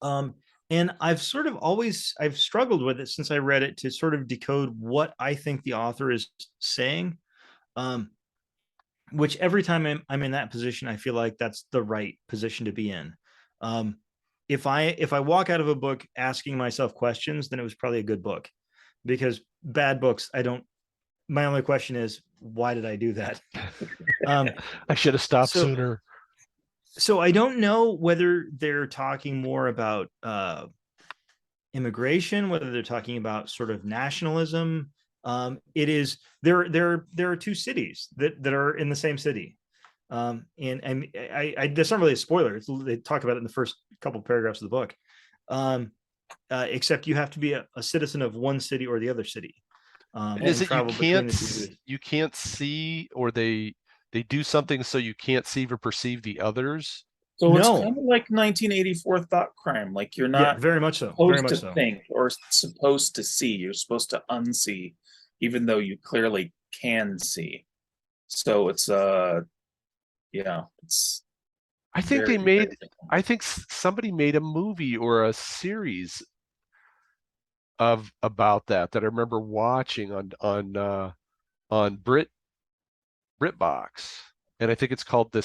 And I've sort of always I've struggled with it since I read it to sort of decode what I think the author is saying. Um, which every time I'm in that position, I feel like that's the right position to be in. Um, if I walk out of a book asking myself questions, then it was probably a good book. Because bad books, I don't. My only question is, why did I do that? Um, I should have stopped so sooner. so I don't know whether they're talking more about immigration, whether they're talking about sort of nationalism. It is there are two cities that are in the same city. And that's not really a spoiler. They talk about it in the first couple of paragraphs of the book. Except you have to be a citizen of one city or the other city, And is and it you travel between can't the two. you can't see, or they do something so you can't see or perceive the others? So it's No, kind of like 1984 thought crime. Like you're yeah, not very much so, very supposed much to so. think or supposed to see. You're supposed to unsee, even though you clearly can see. So it's yeah, it's I think they very, very made, different. I think somebody made a movie or a series of about that I remember watching on BritBox, and I think it's called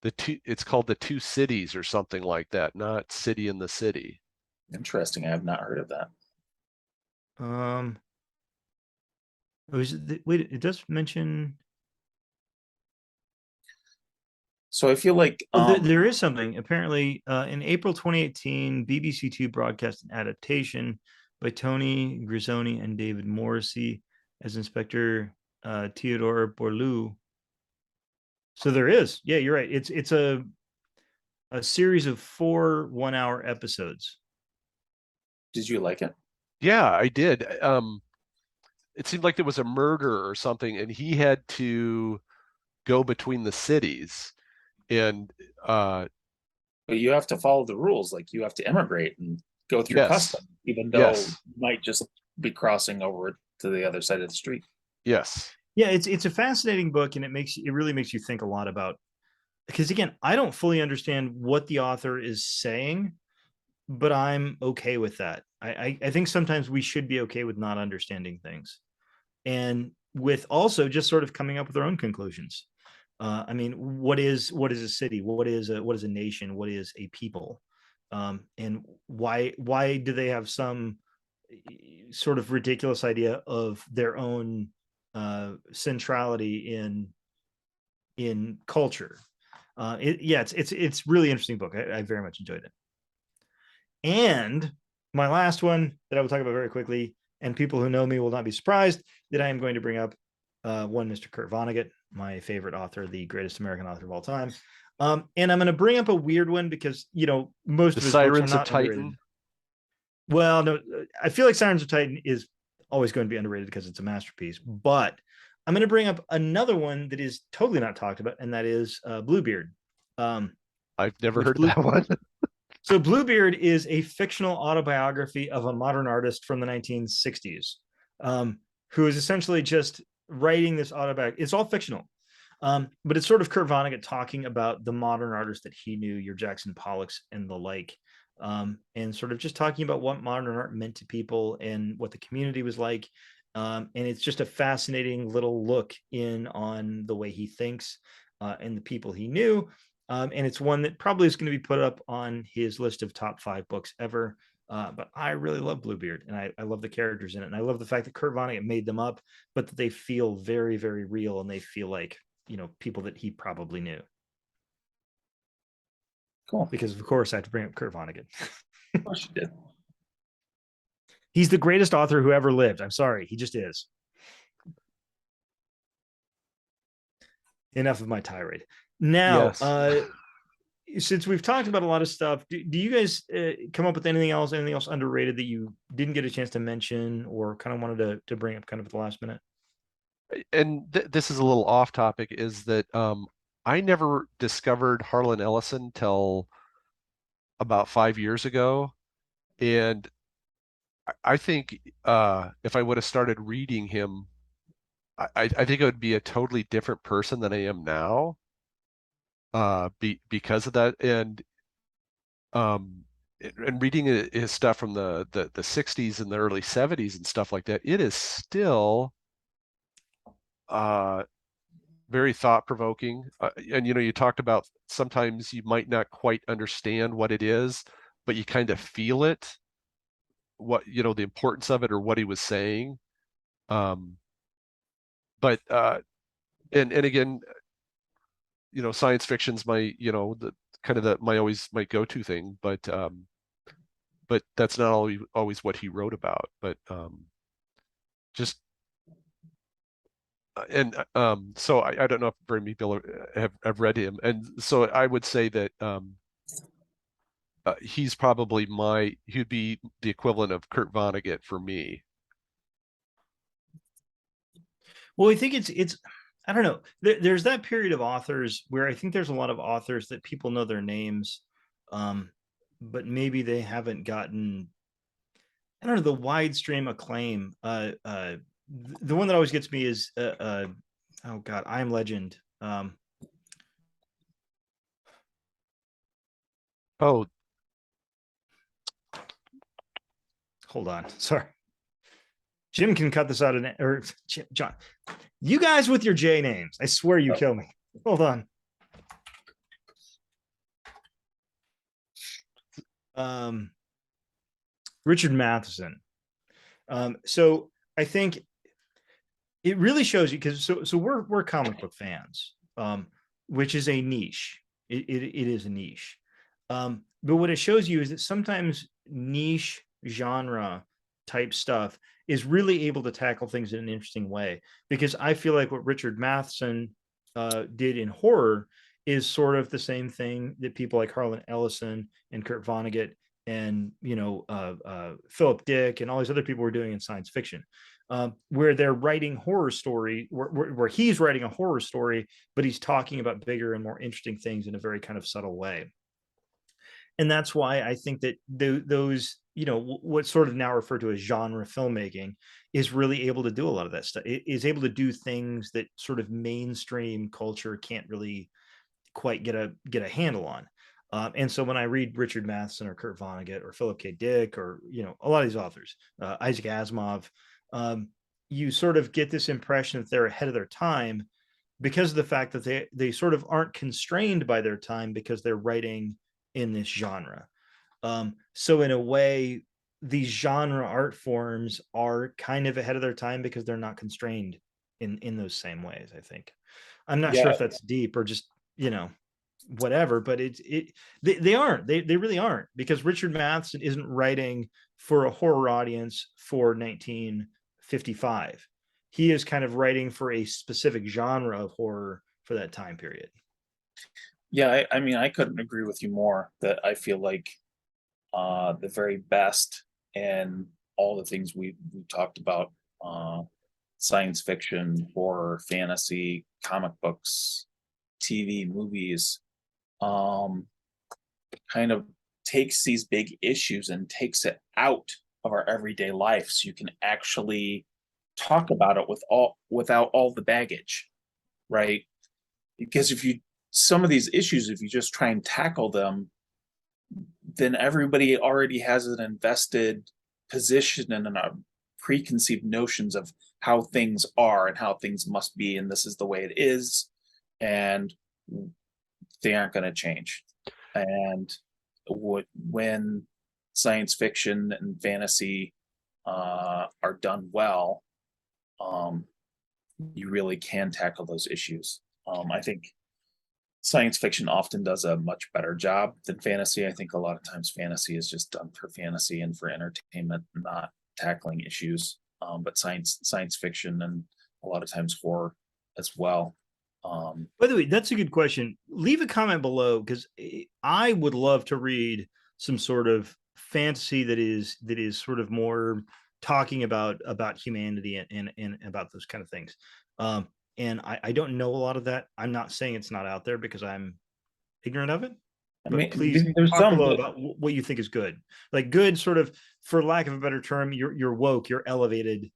it's called The Two Cities or something like that, not City in the City. Interesting. I have not heard of that. Um, wait, it does mention. So I feel like Oh, there is something. Apparently, in April 2018, BBC Two broadcast an adaptation by Tony Grisoni and David Morrissey as Inspector Theodore Bourlou. So there is, yeah, you're right. It's a series of 4 1-hour episodes. did you like it? Yeah, I did. It seemed like there was a murder or something, and he had to go between the cities. And But you have to follow the rules. Like you have to immigrate and go through yes, custom, even though yes, you might just be crossing over to the other side of the street. yes. Yeah, it's a fascinating book, and it really makes you think a lot about, because again, I don't fully understand what the author is saying, but I'm okay with that. I think sometimes we should be okay with not understanding things, and with also just sort of coming up with our own conclusions. I mean, what is a city? What is a nation? What is a people? And why do they have some sort of ridiculous idea of their own centrality in culture? Yeah, it's really interesting book. I very much enjoyed it. And my last one that I will talk about very quickly, and people who know me will not be surprised that I am going to bring up one Mr. Kurt Vonnegut, my favorite author, the greatest American author of all time. And I'm going to bring up a weird one because, most The of his books are Sirens of not underrated. Titan. Well, no, I feel like Sirens of Titan is always going to be underrated because it's a masterpiece. But I'm going to bring up another one that is totally not talked about, and that is Bluebeard. I've never Which heard of that one. So Bluebeard is a fictional autobiography of a modern artist from the 1960s, who is essentially just writing this autobiography. It's all fictional, but it's sort of Kurt Vonnegut talking about the modern artists that he knew, your Jackson Pollocks and the like, and sort of just talking about what modern art meant to people and what the community was like. And it's just a fascinating little look in on the way he thinks and the people he knew. And it's one that probably is going to be put up on his list of top 5 books ever. But I really love Bluebeard, and I love the characters in it. And I love the fact that Kurt Vonnegut made them up, but that they feel very, very real, and they feel like, people that he probably knew. Cool. Because, of course, I have to bring up Kurt Vonnegut. Of course you did. He's the greatest author who ever lived. I'm sorry. He just is. Enough of my tirade. Now, Yes. since we've talked about a lot of stuff, do you guys come up with anything else underrated that you didn't get a chance to mention or kind of wanted to bring up kind of at the last minute? And this is a little off topic, is that I never discovered Harlan Ellison till about 5 years ago. And I think if I would have started reading him I think I would be a totally different person than I am now, because of that. Um, and reading his stuff from the 60s and the early 70s and stuff like that, it is still uh very thought-provoking. And you talked about sometimes you might not quite understand what it is, but you kind of feel it, what the importance of it or what he was saying. But and again, science fiction's my the kind of my go-to thing, but that's not always what he wrote about. But just and so I don't know if very many people have read him, and so I would say that he'd be the equivalent of Kurt Vonnegut for me. Well, I think it's I don't know. There's that period of authors where I think there's a lot of authors that people know their names, but maybe they haven't gotten, I don't know, the wide stream acclaim. The one that always gets me is oh God, I Am Legend. Oh, hold on, sorry. Jim can cut this out of or John. You guys with your J names, I swear you kill me. Hold on. Richard Matheson. So I think it really shows you, because so we're comic book fans, which is a niche. It is a niche. But what it shows you is that sometimes niche genre type stuff is really able to tackle things in an interesting way. Because I feel like what Richard Matheson did in horror is sort of the same thing that people like Harlan Ellison and Kurt Vonnegut and Philip Dick and all these other people were doing in science fiction, where they're writing horror story, where he's writing a horror story, but he's talking about bigger and more interesting things in a very kind of subtle way. And that's why I think that those, what's sort of now referred to as genre filmmaking is really able to do a lot of that stuff. It is able to do things that sort of mainstream culture can't really quite get a handle on. And so when I read Richard Matheson or Kurt Vonnegut or Philip K. Dick or, a lot of these authors, Isaac Asimov, you sort of get this impression that they're ahead of their time because of the fact that they sort of aren't constrained by their time because they're writing in this genre. So in a way, these genre art forms are kind of ahead of their time because they're not constrained in those same ways, I think. I'm not sure if that's deep or just, whatever, but they aren't. They really aren't, because Richard Matheson isn't writing for a horror audience for 1955. He is kind of writing for a specific genre of horror for that time period. Yeah, I mean, I couldn't agree with you more. That I feel like the very best in all the things we talked about, science fiction, horror, fantasy, comic books, TV, movies, kind of takes these big issues and takes it out of our everyday life so you can actually talk about it without all the baggage, right? Because some of these issues, if you just try and tackle them, then everybody already has an invested position and preconceived notions of how things are and how things must be, and this is the way it is, and they aren't going to change. And when science fiction and fantasy are done well, you really can tackle those issues. I think science fiction often does a much better job than fantasy. I think a lot of times fantasy is just done for fantasy and for entertainment, not tackling issues. But science fiction and a lot of times horror as well. By the way, that's a good question. Leave a comment below, because I would love to read some sort of fantasy that is sort of more talking about humanity and about those kind of things. And I don't know a lot of that. I'm not saying it's not out there because I'm ignorant of it. But I mean, please there's talk below about what you think is good. Like good, sort of, for lack of a better term, you're woke, you're elevated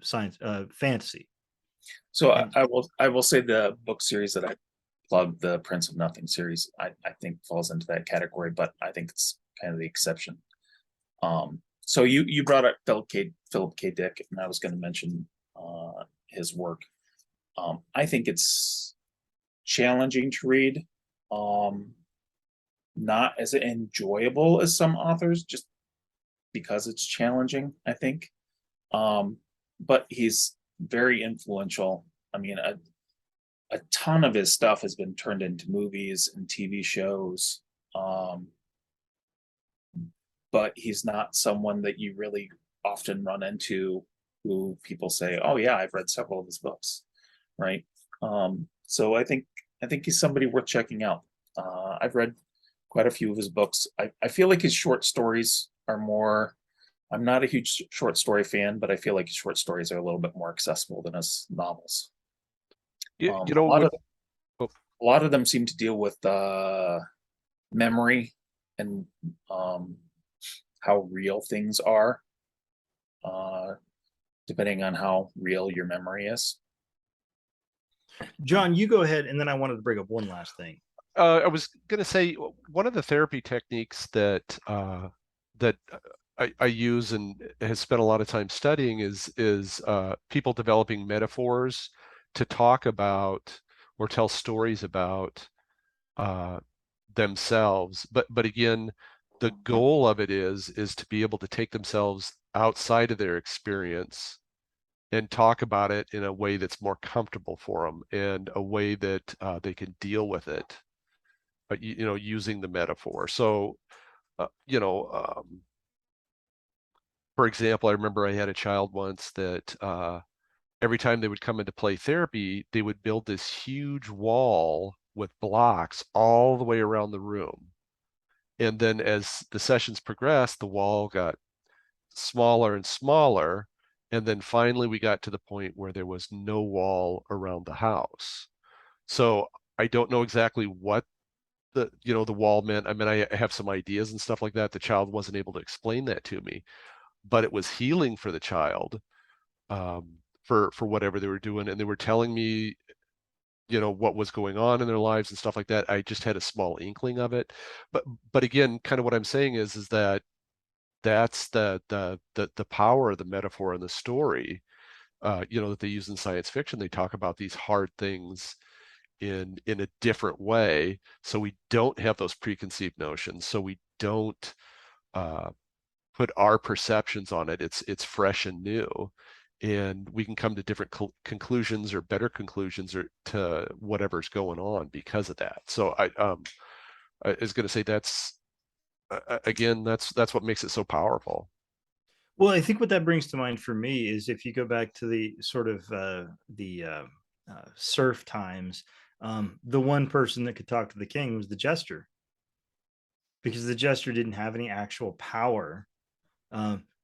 science fantasy. So And I will say the book series that I plugged, the Prince of Nothing series, I think falls into that category, but I think it's kind of the exception. So you brought up Philip K. Dick, and I was going to mention his work. I think it's challenging to read, not as enjoyable as some authors, just because it's challenging, I think. But he's very influential. I mean, a ton of his stuff has been turned into movies and TV shows. But he's not someone that you really often run into who people say, "Oh yeah, I've read several of his books," right? So I think he's somebody worth checking out. I've read quite a few of his books. I feel like his short stories are more. I'm not a huge short story fan, but I feel like his short stories are a little bit more accessible than his novels. You know A what? Oh, lot of them seem to deal with memory and how real things are, uh, depending on how real your memory is. John, you go ahead, and then I wanted to bring up one last thing. I was going to say one of the therapy techniques that I use and has spent a lot of time studying is people developing metaphors to talk about or tell stories about themselves. But again, the goal of it is to be able to take themselves outside of their experience and talk about it in a way that's more comfortable for them and a way that they can deal with it, you know, using the metaphor. So, you know, for example, I remember I had a child once that every time they would come into play therapy, they would build this huge wall with blocks all the way around the room. And then as the sessions progressed, the wall got smaller and smaller. And then finally we got to the point where there was no wall around the house. So I don't know exactly what the wall meant. I mean, I have some ideas and stuff like that. The child wasn't able to explain that to me, but it was healing for the child, for whatever they were doing. And they were telling me, you know, what was going on in their lives and stuff like that. I just had a small inkling of it. But again, kind of what I'm saying is that that's the power of the metaphor and the story, you know, that they use in science fiction. They talk about these hard things in a different way, so we don't have those preconceived notions, so we don't put our perceptions on it. It's fresh and new, and we can come to different conclusions or better conclusions or to whatever's going on because of that. So I was going to say that's again, that's what makes it so powerful. Well, I think what that brings to mind for me is if you go back to the sort of surf times, the one person that could talk to the king was the jester, because the jester didn't have any actual power.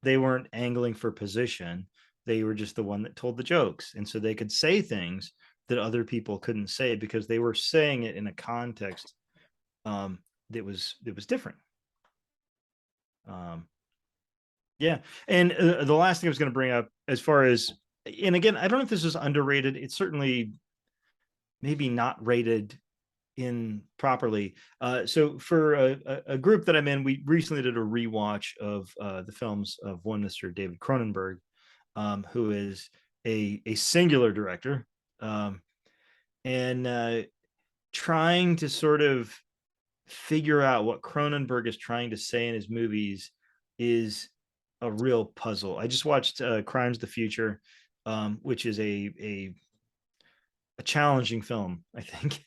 They weren't angling for position. They were just the one that told the jokes. And so they could say things that other people couldn't say because they were saying it in a context that was different. Yeah. And the last thing I was going to bring up, as far as, and again, I don't know if this is underrated. It's certainly maybe not rated in properly. So for a group that I'm in, we recently did a rewatch of the films of one Mr. David Cronenberg, who is a singular director, and trying to sort of figure out what Cronenberg is trying to say in his movies is a real puzzle. I just watched Crimes of the Future, which is a challenging film, I think.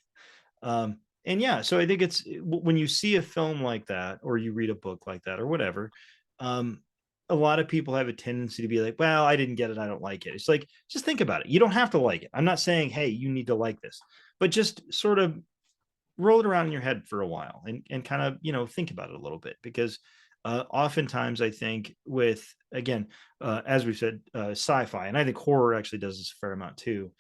And yeah, so I think it's when you see a film like that, or you read a book like that, or whatever, a lot of people have a tendency to be like, well, I didn't get it, I don't like it. It's like, just think about it. You don't have to like it. I'm not saying, hey, you need to like this, but just sort of roll it around in your head for a while and kind of, you know, think about it a little bit, because oftentimes I think with, again, as we've said, sci-fi, and I think horror actually does this a fair amount too.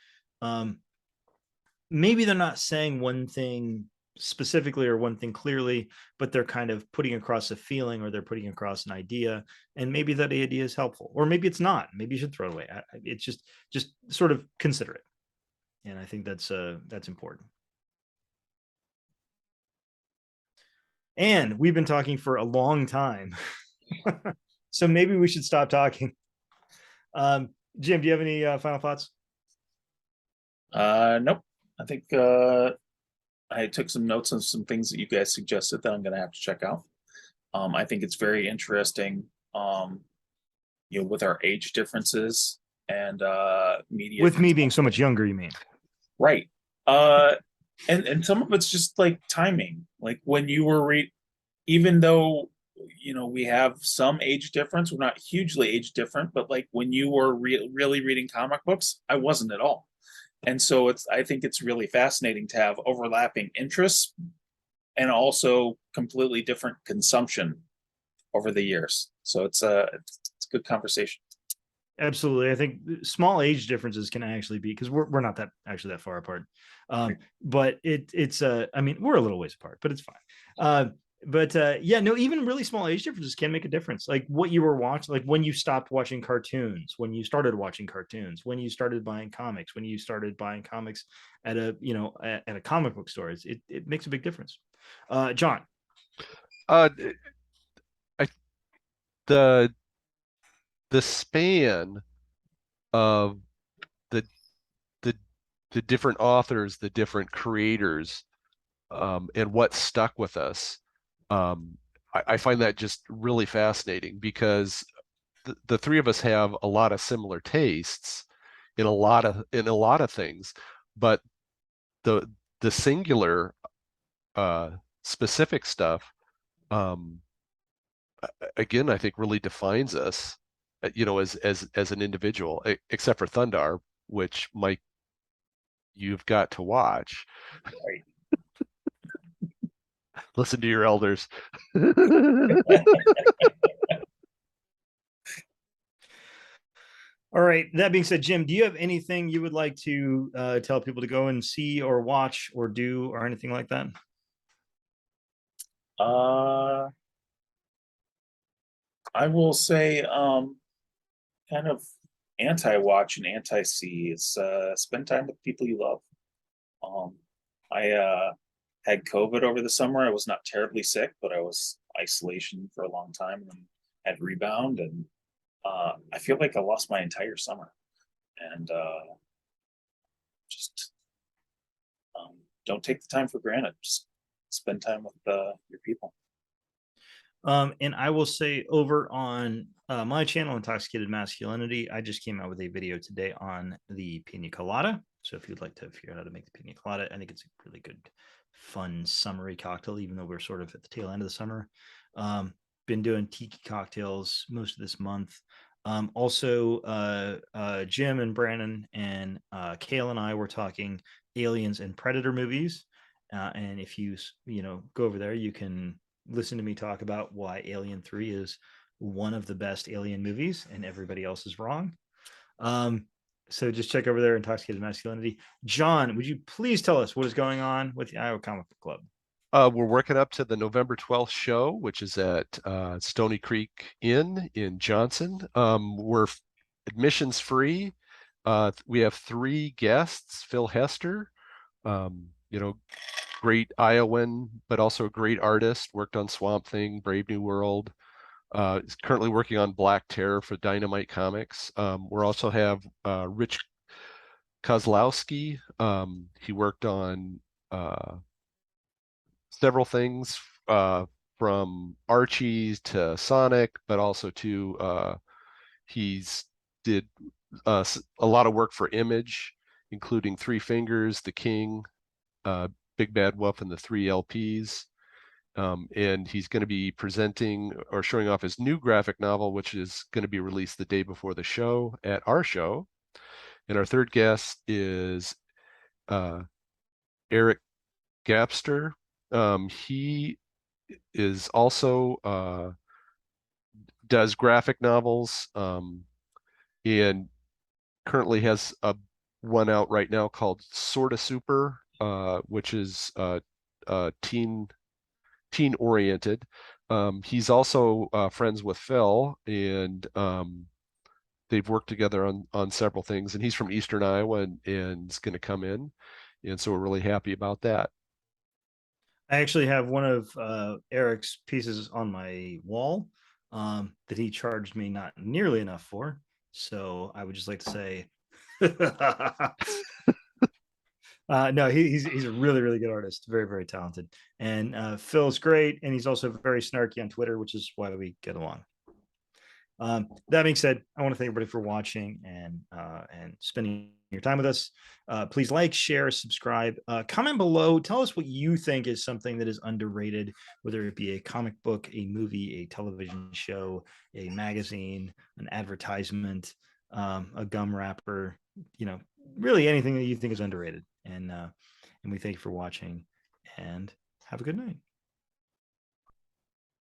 Maybe they're not saying one thing specifically or one thing clearly, but they're kind of putting across a feeling, or they're putting across an idea, and maybe that idea is helpful, or maybe it's not. Maybe you should throw it away. It's just sort of consider it. And I think that's important. And we've been talking for a long time. So maybe we should stop talking. Jim, do you have any final thoughts? Nope. I think I took some notes on some things that you guys suggested that I'm gonna have to check out. I think it's very interesting, with our age differences and media. With me being so much younger, you mean? Right. And some of it's just like timing. Like when you were even though we have some age difference, we're not hugely age different, but like when you were really reading comic books, I wasn't at all. And so I think it's really fascinating to have overlapping interests and also completely different consumption over the years. So it's a good conversation. Absolutely. I think small age differences can actually be, because we're not that far apart. But it's I mean, we're a little ways apart, but it's fine. Yeah, no, even really small age differences can make a difference. Like what you were watching, like when you stopped watching cartoons, when you started watching cartoons, when you started buying comics, when you started buying comics at a comic book store. It makes a big difference. John. I the span of the the the different authors, the different creators, and what stuck with us. I find that just really fascinating because the three of us have a lot of similar tastes in a lot of things, but the singular specific stuff, again, I think really defines us, as an individual, except for Thundar, which Mike, you've got to watch. Right. Listen to your elders. All right. That being said, Jim, do you have anything you would like to tell people to go and see or watch or do or anything like that? I will say, kind of anti-watch and anti-see is spend time with people you love. I had COVID over the summer. I was not terribly sick, but I was isolation for a long time and had rebound, and I feel like I lost my entire summer. And just don't take the time for granted. Just spend time with your people. And I will say over on my channel, Intoxicated Masculinity, I just came out with a video today on the pina colada. So if you'd like to figure out how to make the pina colada, I think it's a really good, fun, summery cocktail, even though we're sort of at the tail end of the summer. Been doing tiki cocktails most of this month. Also, Jim and Brandon and Kale and I were talking Aliens and Predator movies. And if you go over there, you can listen to me talk about why Alien 3 is one of the best Alien movies and everybody else is wrong. So just check over there, Intoxicated Masculinity. John, would you please tell us what is going on with the Iowa Comic Book Club? We're working up to the November 12th show, which is at Stony Creek Inn in Johnson. We're admissions free. We have 3 guests: Phil Hester, great Iowan, but also a great artist, worked on Swamp Thing, Brave New World. Is currently working on Black Terror for Dynamite Comics. We also have Rich Kozlowski. He worked on several things, from Archie to Sonic, but also to he's did a lot of work for Image, including Three Fingers, The King, Big Bad Wolf, and the 3 LPs. And he's going to be presenting or showing off his new graphic novel, which is going to be released the day before the show at our show. And our third guest is Eric Gapster. He is also does graphic novels, and currently has one out right now called Sorta Super, which is teen oriented. He's also friends with Phil, and they've worked together on several things, and he's from Eastern Iowa and is going to come in, and so we're really happy about that. I actually have one of Eric's pieces on my wall that he charged me not nearly enough for. So I would just like to say, no, he's a really, really good artist, very, very talented. And Phil's great, and he's also very snarky on Twitter, which is why we get along. That being said, I want to thank everybody for watching and spending your time with us. Please like, share, subscribe, comment below. Tell us what you think is something that is underrated, whether it be a comic book, a movie, a television show, a magazine, an advertisement, a gum wrapper, really anything that you think is underrated. And we thank you for watching, and have a good night.